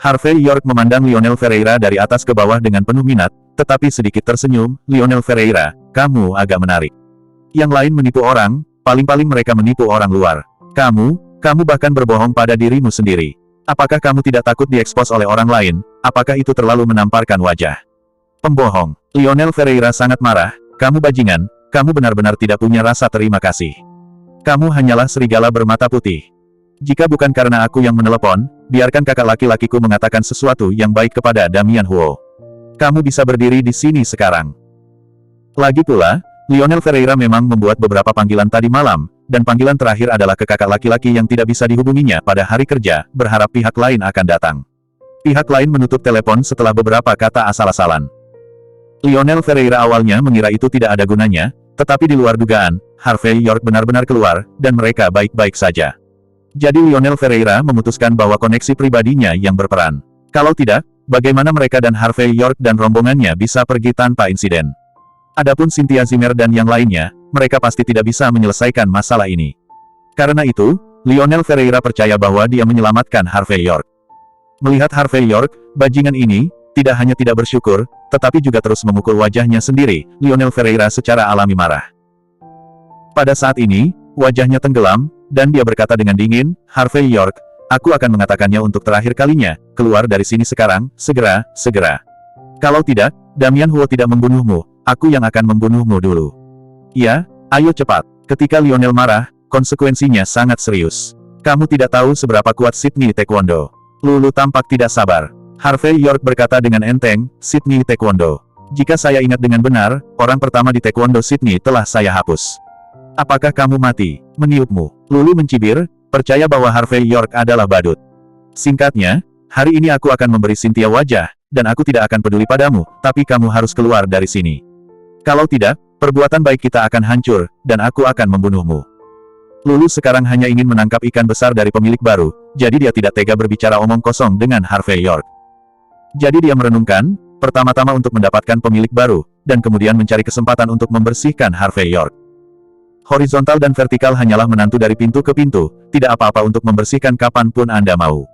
Harvey York memandang Lionel Ferreira dari atas ke bawah dengan penuh minat, tetapi sedikit tersenyum. "Lionel Ferreira, kamu agak menarik. Yang lain menipu orang, paling-paling mereka menipu orang luar. Kamu bahkan berbohong pada dirimu sendiri. Apakah kamu tidak takut diekspos oleh orang lain? Apakah itu terlalu menamparkan wajah? Pembohong. Lionel Ferreira sangat marah. Kamu bajingan, kamu benar-benar tidak punya rasa terima kasih. Kamu hanyalah serigala bermata putih. Jika bukan karena aku yang menelepon, biarkan kakak laki-lakiku mengatakan sesuatu yang baik kepada Damian Huo. Kamu bisa berdiri di sini sekarang. Lagi pula, Lionel Ferreira memang membuat beberapa panggilan tadi malam, dan panggilan terakhir adalah ke kakak laki-laki yang tidak bisa dihubunginya pada hari kerja, berharap pihak lain akan datang. Pihak lain menutup telepon setelah beberapa kata asal-asalan. Lionel Ferreira awalnya mengira itu tidak ada gunanya, tetapi di luar dugaan, Harvey York benar-benar keluar, dan mereka baik-baik saja. Jadi Lionel Ferreira memutuskan bahwa koneksi pribadinya yang berperan. Kalau tidak, bagaimana mereka dan Harvey York dan rombongannya bisa pergi tanpa insiden? Adapun Cynthia Zimmer dan yang lainnya, mereka pasti tidak bisa menyelesaikan masalah ini. Karena itu, Lionel Ferreira percaya bahwa dia menyelamatkan Harvey York. Melihat Harvey York, bajingan ini, tidak hanya tidak bersyukur, tetapi juga terus memukul wajahnya sendiri, Lionel Ferreira secara alami marah. Pada saat ini, wajahnya tenggelam, dan dia berkata dengan dingin, Harvey York, aku akan mengatakannya untuk terakhir kalinya, keluar dari sini sekarang, segera. Kalau tidak, Damian Huo tidak membunuhmu, aku yang akan membunuhmu dulu. Ya, ayo cepat. Ketika Lionel marah, konsekuensinya sangat serius. Kamu tidak tahu seberapa kuat Sydney Taekwondo. Lulu tampak tidak sabar. Harvey York berkata dengan enteng, Sydney Taekwondo. Jika saya ingat dengan benar, orang pertama di Taekwondo Sydney telah saya hapus. Apakah kamu mati? Meniupmu. Lulu mencibir, percaya bahwa Harvey York adalah badut. Singkatnya, hari ini aku akan memberi Cynthia wajah, dan aku tidak akan peduli padamu, tapi kamu harus keluar dari sini. Kalau tidak, perbuatan baik kita akan hancur, dan aku akan membunuhmu. Lulu sekarang hanya ingin menangkap ikan besar dari pemilik baru, jadi dia tidak tega berbicara omong kosong dengan Harvey York. Jadi dia merenungkan, pertama-tama untuk mendapatkan pemilik baru, dan kemudian mencari kesempatan untuk membersihkan Harvey York. Horizontal dan vertikal hanyalah menantu dari pintu ke pintu, tidak apa-apa untuk membersihkan kapanpun Anda mau.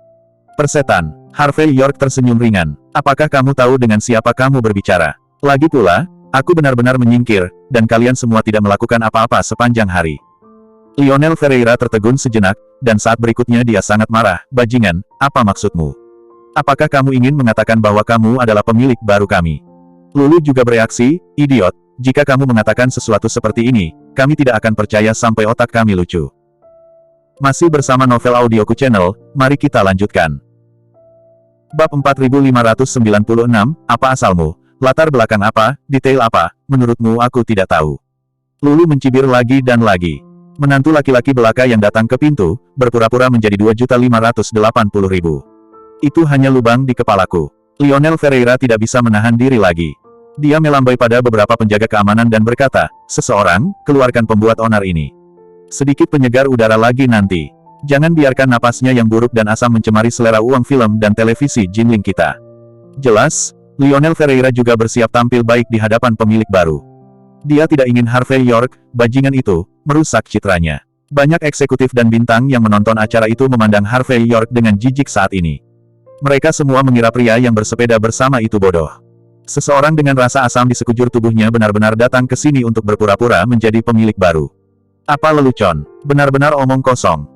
Persetan, Harvey York tersenyum ringan. Apakah kamu tahu dengan siapa kamu berbicara? Lagi pula, aku benar-benar menyingkir, dan kalian semua tidak melakukan apa-apa sepanjang hari. Lionel Ferreira tertegun sejenak, dan saat berikutnya dia sangat marah. Bajingan, apa maksudmu? Apakah kamu ingin mengatakan bahwa kamu adalah pemilik baru kami? Lulu juga bereaksi, idiot, jika kamu mengatakan sesuatu seperti ini, kami tidak akan percaya sampai otak kami lucu. Masih bersama Novel Audioku Channel, mari kita lanjutkan. Bab 4596, apa asalmu? Latar belakang apa? Detail apa? Menurutmu aku tidak tahu. Lulu mencibir lagi dan lagi. Menantu laki-laki belaka yang datang ke pintu, berpura-pura menjadi 2.580.000. Itu hanya lubang di kepalaku. Lionel Ferreira tidak bisa menahan diri lagi. Dia melambai pada beberapa penjaga keamanan dan berkata, seseorang, keluarkan pembuat onar ini. Sedikit penyegar udara lagi nanti. Jangan biarkan napasnya yang buruk dan asam mencemari selera uang film dan televisi Jinling kita. Jelas, Lionel Ferreira juga bersiap tampil baik di hadapan pemilik baru. Dia tidak ingin Harvey York, bajingan itu, merusak citranya. Banyak eksekutif dan bintang yang menonton acara itu memandang Harvey York dengan jijik saat ini. Mereka semua mengira pria yang bersepeda bersama itu bodoh. Seseorang dengan rasa asam di sekujur tubuhnya benar-benar datang ke sini untuk berpura-pura menjadi pemilik baru. Apa lelucon? Benar-benar omong kosong.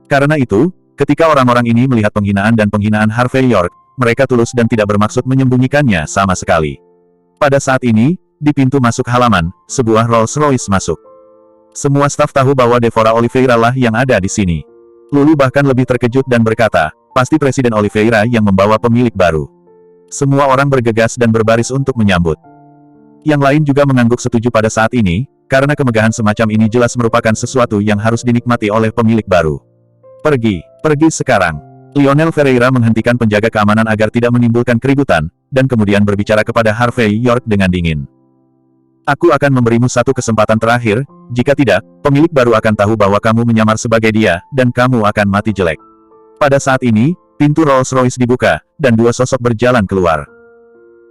Karena itu, ketika orang-orang ini melihat penghinaan dan penghinaan Harvey York, mereka tulus dan tidak bermaksud menyembunyikannya sama sekali. Pada saat ini, di pintu masuk halaman, sebuah Rolls-Royce masuk. Semua staf tahu bahwa Devora Oliveira lah yang ada di sini. Lulu bahkan lebih terkejut dan berkata, pasti Presiden Oliveira yang membawa pemilik baru. Semua orang bergegas dan berbaris untuk menyambut. Yang lain juga mengangguk setuju pada saat ini, karena kemegahan semacam ini jelas merupakan sesuatu yang harus dinikmati oleh pemilik baru. Pergi sekarang. Lionel Ferreira menghentikan penjaga keamanan agar tidak menimbulkan keributan, dan kemudian berbicara kepada Harvey York dengan dingin. Aku akan memberimu satu kesempatan terakhir, jika tidak, pemilik baru akan tahu bahwa kamu menyamar sebagai dia, dan kamu akan mati jelek. Pada saat ini, pintu Rolls-Royce dibuka, dan dua sosok berjalan keluar.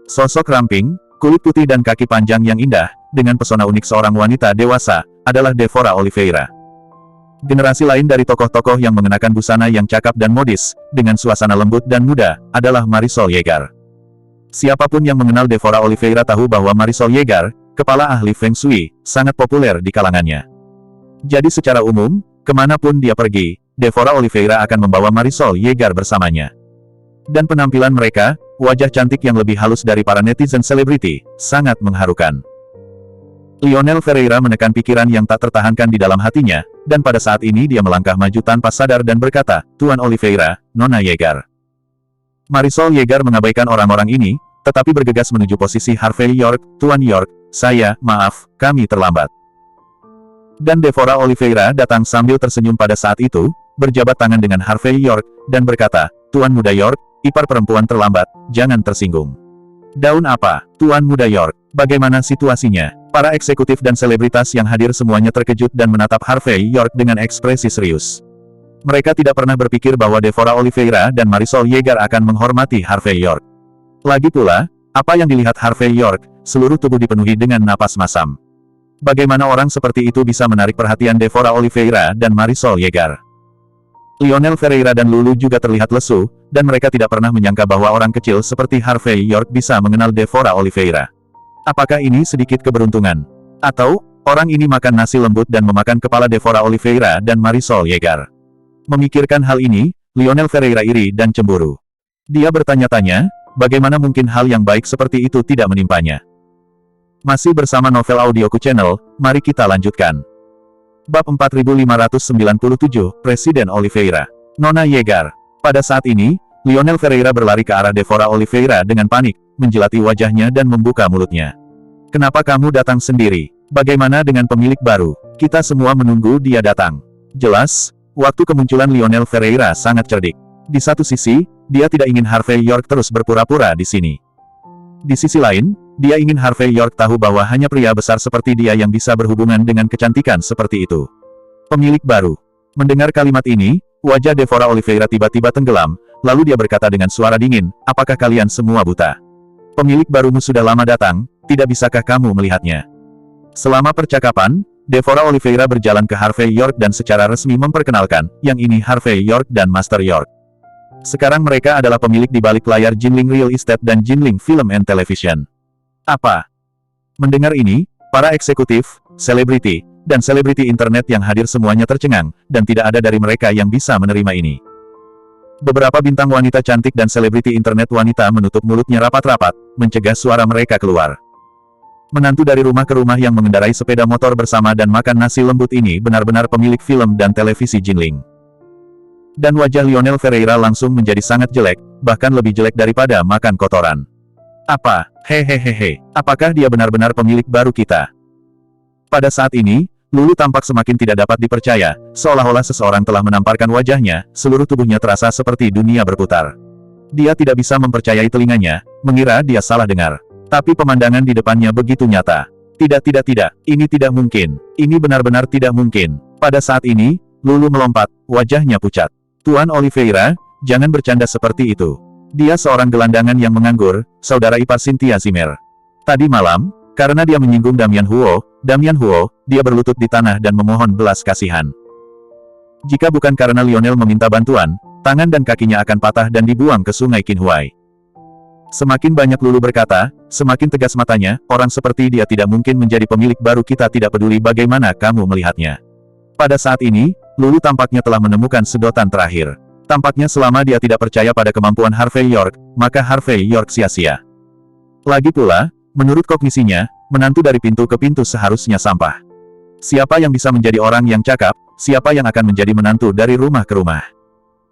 Sosok ramping, kulit putih dan kaki panjang yang indah, dengan pesona unik seorang wanita dewasa, adalah Devora Oliveira. Generasi lain dari tokoh-tokoh yang mengenakan busana yang cakap dan modis, dengan suasana lembut dan muda, adalah Marisol Yeager. Siapapun yang mengenal Devora Oliveira tahu bahwa Marisol Yeager, kepala ahli Feng Shui, sangat populer di kalangannya. Jadi secara umum, kemanapun dia pergi, Devora Oliveira akan membawa Marisol Yeager bersamanya. Dan penampilan mereka, wajah cantik yang lebih halus dari para netizen selebriti, sangat mengharukan. Lionel Ferreira menekan pikiran yang tak tertahankan di dalam hatinya, dan pada saat ini dia melangkah maju tanpa sadar dan berkata, "Tuan Oliveira, Nona Yeager." Marisol Yeager mengabaikan orang-orang ini, tetapi bergegas menuju posisi Harvey York. "Tuan York, maaf, kami terlambat." Dan Devora Oliveira datang sambil tersenyum pada saat itu, berjabat tangan dengan Harvey York, dan berkata, "Tuan Muda York, ipar perempuan terlambat, jangan tersinggung." "Daun apa, Tuan Muda York? Bagaimana situasinya?" Para eksekutif dan selebritas yang hadir semuanya terkejut dan menatap Harvey York dengan ekspresi serius. Mereka tidak pernah berpikir bahwa Devora Oliveira dan Marisol Yeager akan menghormati Harvey York. Lagi pula, apa yang dilihat Harvey York, seluruh tubuh dipenuhi dengan napas masam. Bagaimana orang seperti itu bisa menarik perhatian Devora Oliveira dan Marisol Yeager? Lionel Ferreira dan Lulu juga terlihat lesu, dan mereka tidak pernah menyangka bahwa orang kecil seperti Harvey York bisa mengenal Devora Oliveira. Apakah ini sedikit keberuntungan? Atau, orang ini makan nasi lembut dan memakan kepala Devora Oliveira dan Marisol Yeager? Memikirkan hal ini, Lionel Ferreira iri dan cemburu. Dia bertanya-tanya, bagaimana mungkin hal yang baik seperti itu tidak menimpanya? Masih bersama novel audioku channel, mari kita lanjutkan. Bab 4597, Presiden Oliveira. Nona Yeager. Pada saat ini, Lionel Ferreira berlari ke arah Devora Oliveira dengan panik, menjelati wajahnya dan membuka mulutnya. "Kenapa kamu datang sendiri? Bagaimana dengan pemilik baru? Kita semua menunggu dia datang." Jelas, waktu kemunculan Lionel Ferreira sangat cerdik. Di satu sisi, dia tidak ingin Harvey York terus berpura-pura di sini. Di sisi lain, dia ingin Harvey York tahu bahwa hanya pria besar seperti dia yang bisa berhubungan dengan kecantikan seperti itu. Pemilik baru. Mendengar kalimat ini, wajah Devora Oliveira tiba-tiba tenggelam, lalu dia berkata dengan suara dingin, "Apakah kalian semua buta? Pemilik barumu sudah lama datang, tidak bisakah kamu melihatnya?" Selama percakapan, Devora Oliveira berjalan ke Harvey York dan secara resmi memperkenalkan, yang ini Harvey York dan Master York. Sekarang mereka adalah pemilik di balik layar Jinling Real Estate dan Jinling Film and Television. Apa? Mendengar ini, para eksekutif, selebriti, dan selebriti internet yang hadir semuanya tercengang, dan tidak ada dari mereka yang bisa menerima ini. Beberapa bintang wanita cantik dan selebriti internet wanita menutup mulutnya rapat-rapat, mencegah suara mereka keluar. Menantu dari rumah ke rumah yang mengendarai sepeda motor bersama dan makan nasi lembut ini benar-benar pemilik film dan televisi Jinling. Dan wajah Lionel Ferreira langsung menjadi sangat jelek, bahkan lebih jelek daripada makan kotoran. "Apa? Hehehehe, apakah dia benar-benar pemilik baru kita?" Pada saat ini, Lulu tampak semakin tidak dapat dipercaya, seolah-olah seseorang telah menamparkan wajahnya, seluruh tubuhnya terasa seperti dunia berputar. Dia tidak bisa mempercayai telinganya, mengira dia salah dengar. Tapi pemandangan di depannya begitu nyata. Tidak, ini tidak mungkin. Ini benar-benar tidak mungkin. Pada saat ini, Lulu melompat, wajahnya pucat. "Tuan Oliveira, jangan bercanda seperti itu. Dia seorang gelandangan yang menganggur, saudara ipar Cynthia Zimmer. Tadi malam, karena dia menyinggung Damian Huo, dia berlutut di tanah dan memohon belas kasihan. Jika bukan karena Lionel meminta bantuan, tangan dan kakinya akan patah dan dibuang ke sungai Qinhuai." Semakin banyak Lulu berkata, semakin tegas matanya, "Orang seperti dia tidak mungkin menjadi pemilik baru kita, tidak peduli bagaimana kamu melihatnya." Pada saat ini, Lulu tampaknya telah menemukan sedotan terakhir. Tampaknya selama dia tidak percaya pada kemampuan Harvey York, maka Harvey York sia-sia. Lagi pula, menurut kognisinya, menantu dari pintu ke pintu seharusnya sampah. Siapa yang bisa menjadi orang yang cakap, siapa yang akan menjadi menantu dari rumah ke rumah?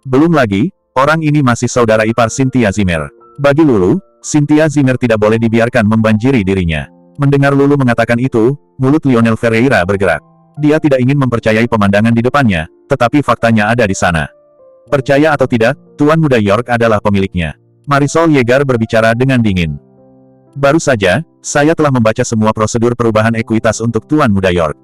Belum lagi, orang ini masih saudara ipar Cynthia Zimmer. Bagi Lulu, Cynthia Zimmer tidak boleh dibiarkan membanjiri dirinya. Mendengar Lulu mengatakan itu, mulut Lionel Ferreira bergerak. Dia tidak ingin mempercayai pemandangan di depannya, tetapi faktanya ada di sana. Percaya atau tidak, Tuan Muda York adalah pemiliknya. Marisol Yeager berbicara dengan dingin. "Baru saja, saya telah membaca semua prosedur perubahan ekuitas untuk Tuan Muda York."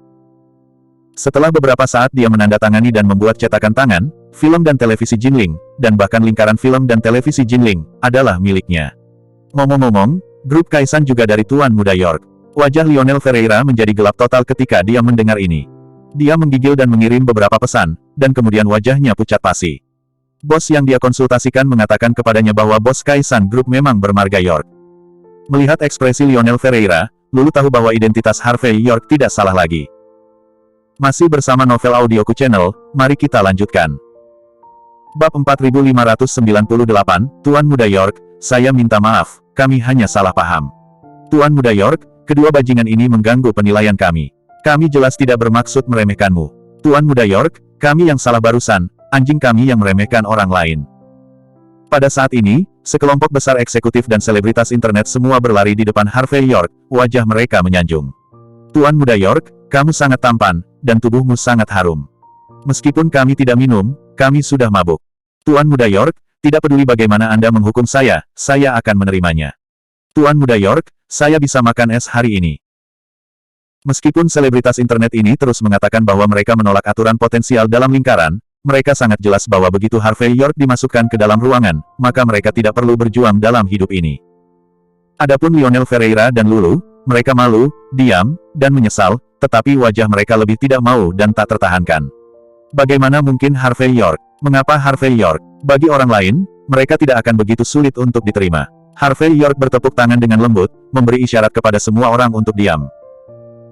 Setelah beberapa saat dia menandatangani dan membuat cetakan tangan, film dan televisi Jinling, dan bahkan lingkaran film dan televisi Jinling, adalah miliknya. Ngomong-ngomong, grup Kaisan juga dari Tuan Muda York. Wajah Lionel Ferreira menjadi gelap total ketika dia mendengar ini. Dia menggigil dan mengirim beberapa pesan, dan kemudian wajahnya pucat pasi. Bos yang dia konsultasikan mengatakan kepadanya bahwa bos Kaisan Group memang bermarga York. Melihat ekspresi Lionel Ferreira, Lulu tahu bahwa identitas Harvey York tidak salah lagi. Masih bersama novel audioku channel, mari kita lanjutkan. Bab 4598, Tuan Muda York, saya minta maaf, kami hanya salah paham. Tuan Muda York, kedua bajingan ini mengganggu penilaian kami. Kami jelas tidak bermaksud meremehkanmu. Tuan Muda York, kami yang salah barusan, anjing kami yang meremehkan orang lain. Pada saat ini, sekelompok besar eksekutif dan selebritas internet semua berlari di depan Harvey York, wajah mereka menyanjung. Tuan Muda York, kamu sangat tampan, dan tubuhmu sangat harum. Meskipun kami tidak minum, kami sudah mabuk. Tuan Muda York, tidak peduli bagaimana Anda menghukum saya akan menerimanya. Tuan Muda York, saya bisa makan es hari ini. Meskipun selebritas internet ini terus mengatakan bahwa mereka menolak aturan potensial dalam lingkaran, mereka sangat jelas bahwa begitu Harvey York dimasukkan ke dalam ruangan, maka mereka tidak perlu berjuang dalam hidup ini. Adapun Lionel Ferreira dan Lulu, mereka malu, diam, dan menyesal, tetapi wajah mereka lebih tidak mau dan tak tertahankan. Bagaimana mungkin Harvey York? Mengapa Harvey York? Bagi orang lain, mereka tidak akan begitu sulit untuk diterima. Harvey York bertepuk tangan dengan lembut, memberi isyarat kepada semua orang untuk diam.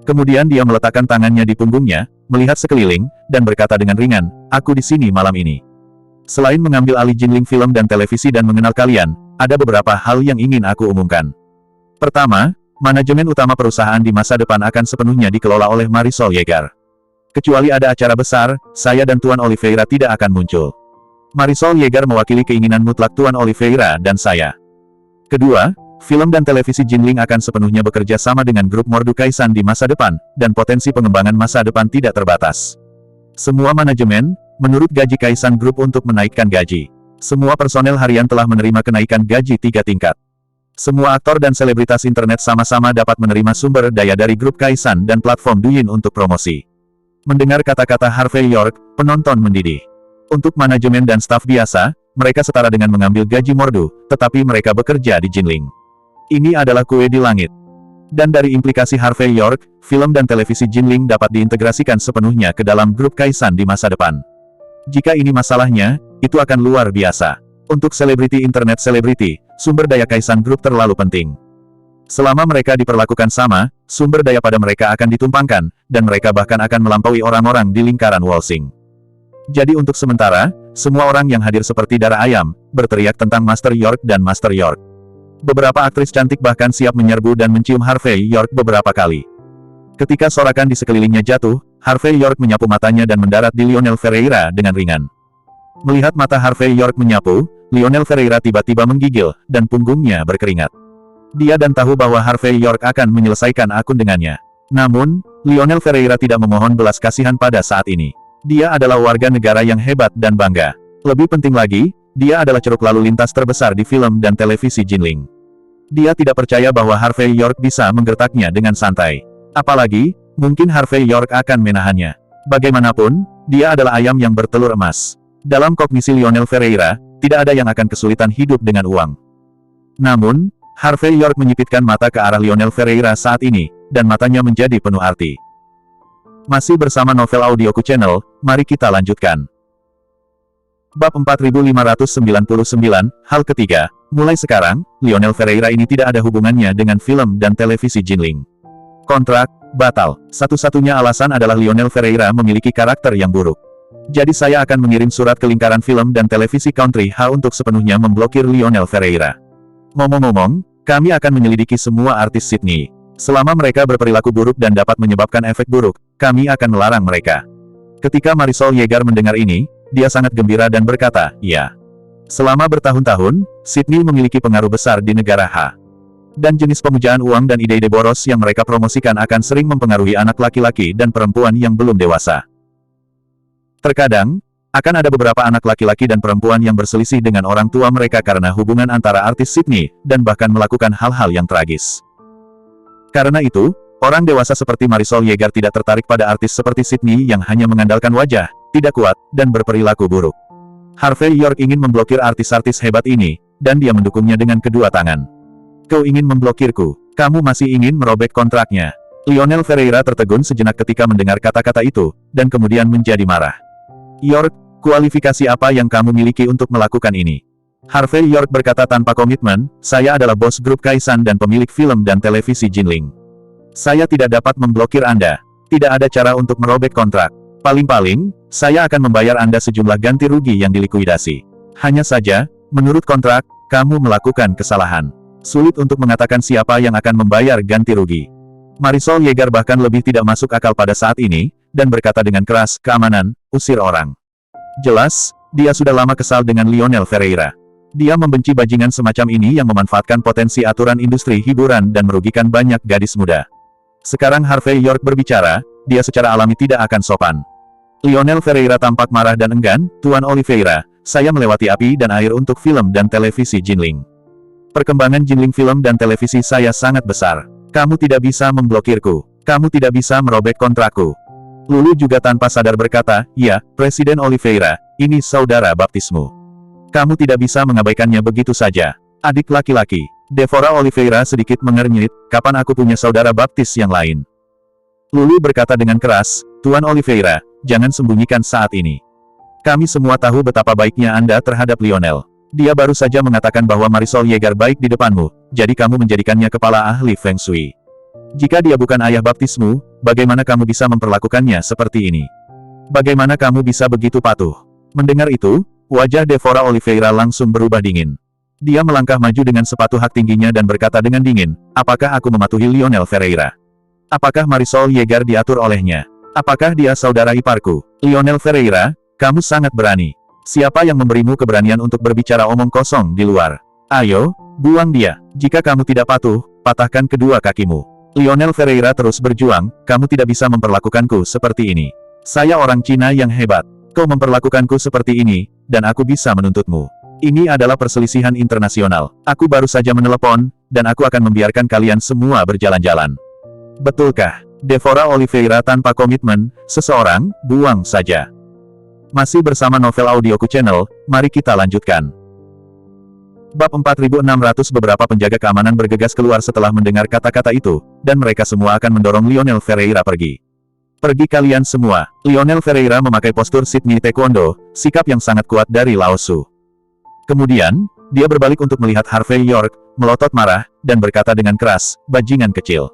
Kemudian dia meletakkan tangannya di punggungnya, melihat sekeliling, dan berkata dengan ringan, aku di sini malam ini. Selain mengambil alih Jinling film dan televisi dan mengenal kalian, ada beberapa hal yang ingin aku umumkan. Pertama, manajemen utama perusahaan di masa depan akan sepenuhnya dikelola oleh Marisol Yeager. Kecuali ada acara besar, saya dan Tuan Oliveira tidak akan muncul. Marisol Yeager mewakili keinginan mutlak Tuan Oliveira dan saya. Kedua, film dan televisi Jinling akan sepenuhnya bekerja sama dengan grup Mordecai-san di masa depan, dan potensi pengembangan masa depan tidak terbatas. Semua manajemen, menurut gaji Kaisan Group untuk menaikkan gaji. Semua personel harian telah menerima kenaikan gaji 3 tingkat. Semua aktor dan selebritas internet sama-sama dapat menerima sumber daya dari grup Kaisan dan platform Douyin untuk promosi. Mendengar kata-kata Harvey York, penonton mendidih. Untuk manajemen dan staf biasa, mereka setara dengan mengambil gaji Mordu, tetapi mereka bekerja di Jinling. Ini adalah kue di langit. Dan dari implikasi Harvey York, film dan televisi Jinling dapat diintegrasikan sepenuhnya ke dalam grup Kaisan di masa depan. Jika ini masalahnya, itu akan luar biasa. Untuk selebriti internet selebriti, sumber daya Kaisan Group terlalu penting. Selama mereka diperlakukan sama, sumber daya pada mereka akan ditumpangkan, dan mereka bahkan akan melampaui orang-orang di lingkaran Wolsing. Jadi untuk sementara, semua orang yang hadir seperti darah ayam, berteriak tentang Master York dan Master York. Beberapa aktris cantik bahkan siap menyerbu dan mencium Harvey York beberapa kali. Ketika sorakan di sekelilingnya jatuh, Harvey York menyapu matanya dan mendarat di Lionel Ferreira dengan ringan. Melihat mata Harvey York menyapu, Lionel Ferreira tiba-tiba menggigil, dan punggungnya berkeringat. Dia dan tahu bahwa Harvey York akan menyelesaikan akun dengannya. Namun, Lionel Ferreira tidak memohon belas kasihan pada saat ini. Dia adalah warga negara yang hebat dan bangga. Lebih penting lagi, dia adalah ceruk lalu lintas terbesar di film dan televisi Jinling. Dia tidak percaya bahwa Harvey York bisa menggertaknya dengan santai. Apalagi, mungkin Harvey York akan menahannya. Bagaimanapun, dia adalah ayam yang bertelur emas. Dalam kognisi Lionel Ferreira, tidak ada yang akan kesulitan hidup dengan uang. Namun, Harvey York menyipitkan mata ke arah Lionel Ferreira saat ini, dan matanya menjadi penuh arti. Masih bersama novel audioku channel, mari kita lanjutkan. Bab 4599, hal ketiga, mulai sekarang, Lionel Ferreira ini tidak ada hubungannya dengan film dan televisi Jinling. Kontrak, batal. Satu-satunya alasan adalah Lionel Ferreira memiliki karakter yang buruk. Jadi saya akan mengirim surat ke lingkaran film dan televisi Country H untuk sepenuhnya memblokir Lionel Ferreira. Ngomong-ngomong, kami akan menyelidiki semua artis Sydney. Selama mereka berperilaku buruk dan dapat menyebabkan efek buruk, kami akan melarang mereka. Ketika Marisol Yeager mendengar ini, dia sangat gembira dan berkata, ya. Selama bertahun-tahun, Sydney memiliki pengaruh besar di negara H. Dan jenis pemujaan uang dan ide-ide boros yang mereka promosikan akan sering mempengaruhi anak laki-laki dan perempuan yang belum dewasa. Terkadang, akan ada beberapa anak laki-laki dan perempuan yang berselisih dengan orang tua mereka karena hubungan antara artis Sydney, dan bahkan melakukan hal-hal yang tragis. Karena itu, orang dewasa seperti Marisol Yeager tidak tertarik pada artis seperti Sydney yang hanya mengandalkan wajah, tidak kuat, dan berperilaku buruk. Harvey York ingin memblokir artis-artis hebat ini, dan dia mendukungnya dengan kedua tangan. Kau ingin memblokirku? Kamu masih ingin merobek kontraknya? Lionel Ferreira tertegun sejenak ketika mendengar kata-kata itu, dan kemudian menjadi marah. York, kualifikasi apa yang kamu miliki untuk melakukan ini? Harvey York berkata tanpa komitmen, saya adalah bos grup Kaisan dan pemilik film dan televisi Jinling. Saya tidak dapat memblokir Anda. Tidak ada cara untuk merobek kontrak. Paling-paling, saya akan membayar Anda sejumlah ganti rugi yang dilikuidasi. Hanya saja, menurut kontrak, kamu melakukan kesalahan. Sulit untuk mengatakan siapa yang akan membayar ganti rugi. Marisol Yeager bahkan lebih tidak masuk akal pada saat ini, dan berkata dengan keras, keamanan, usir orang. Jelas, dia sudah lama kesal dengan Lionel Ferreira. Dia membenci bajingan semacam ini yang memanfaatkan potensi aturan industri hiburan dan merugikan banyak gadis muda. Sekarang Harvey York berbicara, dia secara alami tidak akan sopan. Lionel Ferreira tampak marah dan enggan, Tuan Oliveira, saya melewati api dan air untuk film dan televisi Jinling. Perkembangan Jinling film dan televisi saya sangat besar. Kamu tidak bisa memblokirku. Kamu tidak bisa merobek kontrakku. Lulu juga tanpa sadar berkata, ya, Presiden Oliveira, ini saudara baptismu. Kamu tidak bisa mengabaikannya begitu saja. Adik laki-laki. Devora Oliveira sedikit mengernyit, kapan aku punya saudara baptis yang lain? Lulu berkata dengan keras, Tuan Oliveira, jangan sembunyikan saat ini. Kami semua tahu betapa baiknya Anda terhadap Lionel. Dia baru saja mengatakan bahwa Marisol Yeager baik di depanmu, jadi kamu menjadikannya kepala ahli Feng Shui. Jika dia bukan ayah baptismu, bagaimana kamu bisa memperlakukannya seperti ini? Bagaimana kamu bisa begitu patuh? Mendengar itu, wajah Devora Oliveira langsung berubah dingin. Dia melangkah maju dengan sepatu hak tingginya dan berkata dengan dingin, apakah aku mematuhi Lionel Ferreira? Apakah Marisol Yeager diatur olehnya? Apakah dia saudara iparku? Lionel Ferreira, kamu sangat berani. Siapa yang memberimu keberanian untuk berbicara omong kosong di luar? Ayo, buang dia. Jika kamu tidak patuh, patahkan kedua kakimu. Lionel Ferreira terus berjuang, kamu tidak bisa memperlakukanku seperti ini. Saya orang Cina yang hebat. Kau memperlakukanku seperti ini, dan aku bisa menuntutmu. Ini adalah perselisihan internasional. Aku baru saja menelepon, dan aku akan membiarkan kalian semua berjalan-jalan. Betulkah? Devora Oliveira tanpa komitmen, seseorang, buang saja. Masih bersama novel audioku channel, mari kita lanjutkan. Bab 4600 beberapa penjaga keamanan bergegas keluar setelah mendengar kata-kata itu, dan mereka semua akan mendorong Lionel Ferreira pergi. Pergi kalian semua. Lionel Ferreira memakai postur Sydney Taekwondo, sikap yang sangat kuat dari Lao Su. Kemudian, dia berbalik untuk melihat Harvey York, melotot marah, dan berkata dengan keras, bajingan kecil.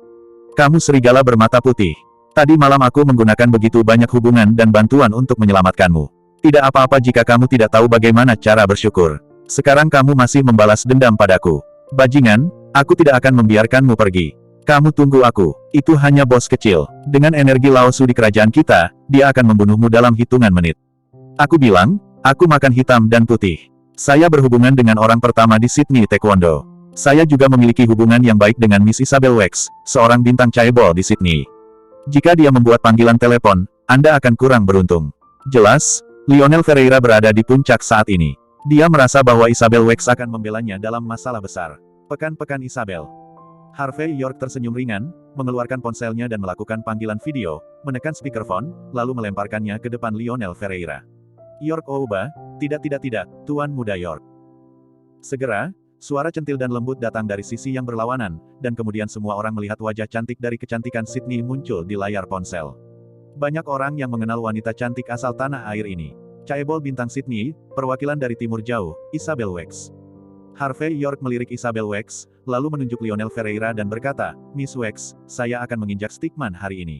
Kamu serigala bermata putih. Tadi malam aku menggunakan begitu banyak hubungan dan bantuan untuk menyelamatkanmu. Tidak apa-apa jika kamu tidak tahu bagaimana cara bersyukur. Sekarang kamu masih membalas dendam padaku. Bajingan, aku tidak akan membiarkanmu pergi. Kamu tunggu aku. Itu hanya bos kecil. Dengan energi Lao Su di kerajaan kita, dia akan membunuhmu dalam hitungan menit. Aku bilang, aku makan hitam dan putih. Saya berhubungan dengan orang pertama di Sydney Taekwondo. Saya juga memiliki hubungan yang baik dengan Miss Isabel Wex, seorang bintang chaebol di Sydney. Jika dia membuat panggilan telepon, Anda akan kurang beruntung. Jelas, Lionel Ferreira berada di puncak saat ini. Dia merasa bahwa Isabel Wex akan membelanya dalam masalah besar. Pekan-pekan Isabel. Harvey York tersenyum ringan, mengeluarkan ponselnya dan melakukan panggilan video, menekan speakerphone, lalu melemparkannya ke depan Lionel Ferreira. York Ouba, tidak, Tuan Muda York. Segera, suara centil dan lembut datang dari sisi yang berlawanan, dan kemudian semua orang melihat wajah cantik dari kecantikan Sydney muncul di layar ponsel. Banyak orang yang mengenal wanita cantik asal tanah air ini. Chaebol bintang Sydney, perwakilan dari timur jauh, Isabel Wex. Harvey York melirik Isabel Wex, lalu menunjuk Lionel Ferreira dan berkata, Miss Wex, saya akan menginjak Stickman hari ini.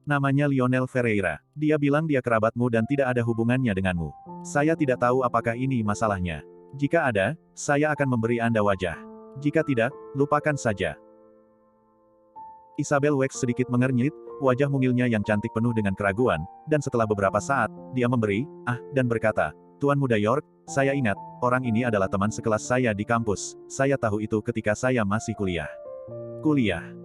Namanya Lionel Ferreira. Dia bilang dia kerabatmu dan tidak ada hubungannya denganmu. Saya tidak tahu apakah ini masalahnya. Jika ada, saya akan memberi Anda wajah. Jika tidak, lupakan saja. Isabel Wex sedikit mengernyit, wajah mungilnya yang cantik penuh dengan keraguan, dan setelah beberapa saat, dia memberi, dan berkata, Tuan Muda York, saya ingat, orang ini adalah teman sekelas saya di kampus, saya tahu itu ketika saya masih kuliah.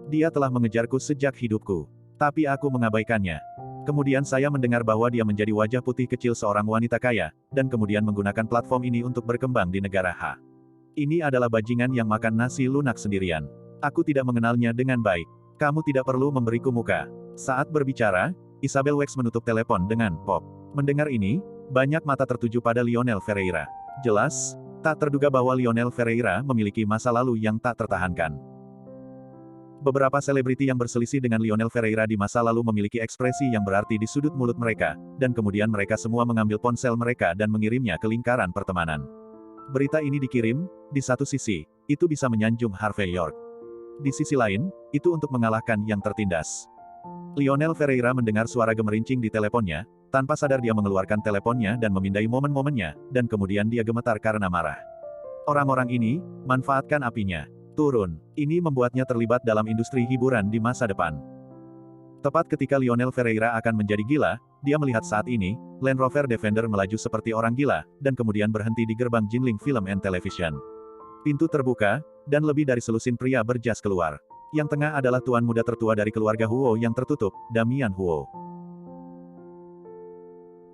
Dia telah mengejarku sejak hidupku. Tapi aku mengabaikannya. Kemudian saya mendengar bahwa dia menjadi wajah putih kecil seorang wanita kaya, dan kemudian menggunakan platform ini untuk berkembang di negara H. Ini adalah bajingan yang makan nasi lunak sendirian. Aku tidak mengenalnya dengan baik. Kamu tidak perlu memberiku muka. Saat berbicara, Isabel Wex menutup telepon dengan pop. Mendengar ini, banyak mata tertuju pada Lionel Ferreira. Jelas, tak terduga bahwa Lionel Ferreira memiliki masa lalu yang tak tertahankan. Beberapa selebriti yang berselisih dengan Lionel Ferreira di masa lalu memiliki ekspresi yang berarti di sudut mulut mereka, dan kemudian mereka semua mengambil ponsel mereka dan mengirimnya ke lingkaran pertemanan. Berita ini dikirim, di satu sisi, itu bisa menyanjung Harvey York. Di sisi lain, itu untuk mengalahkan yang tertindas. Lionel Ferreira mendengar suara gemerincing di teleponnya, tanpa sadar dia mengeluarkan teleponnya dan memindai momen-momennya, dan kemudian dia gemetar karena marah. Orang-orang ini, manfaatkan apinya. Turun. Ini membuatnya terlibat dalam industri hiburan di masa depan. Tepat ketika Lionel Ferreira akan menjadi gila, dia melihat saat ini, Land Rover Defender melaju seperti orang gila, dan kemudian berhenti di gerbang Jinling Film and Television. Pintu terbuka, dan lebih dari selusin pria berjas keluar. Yang tengah adalah tuan muda tertua dari keluarga Huo yang tertutup, Damian Huo.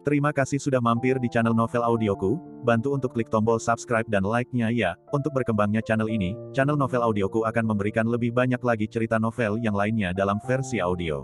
Terima kasih sudah mampir di channel Novel Audioku, bantu untuk klik tombol subscribe dan like-nya ya. Untuk berkembangnya channel ini, channel Novel Audioku akan memberikan lebih banyak lagi cerita novel yang lainnya dalam versi audio.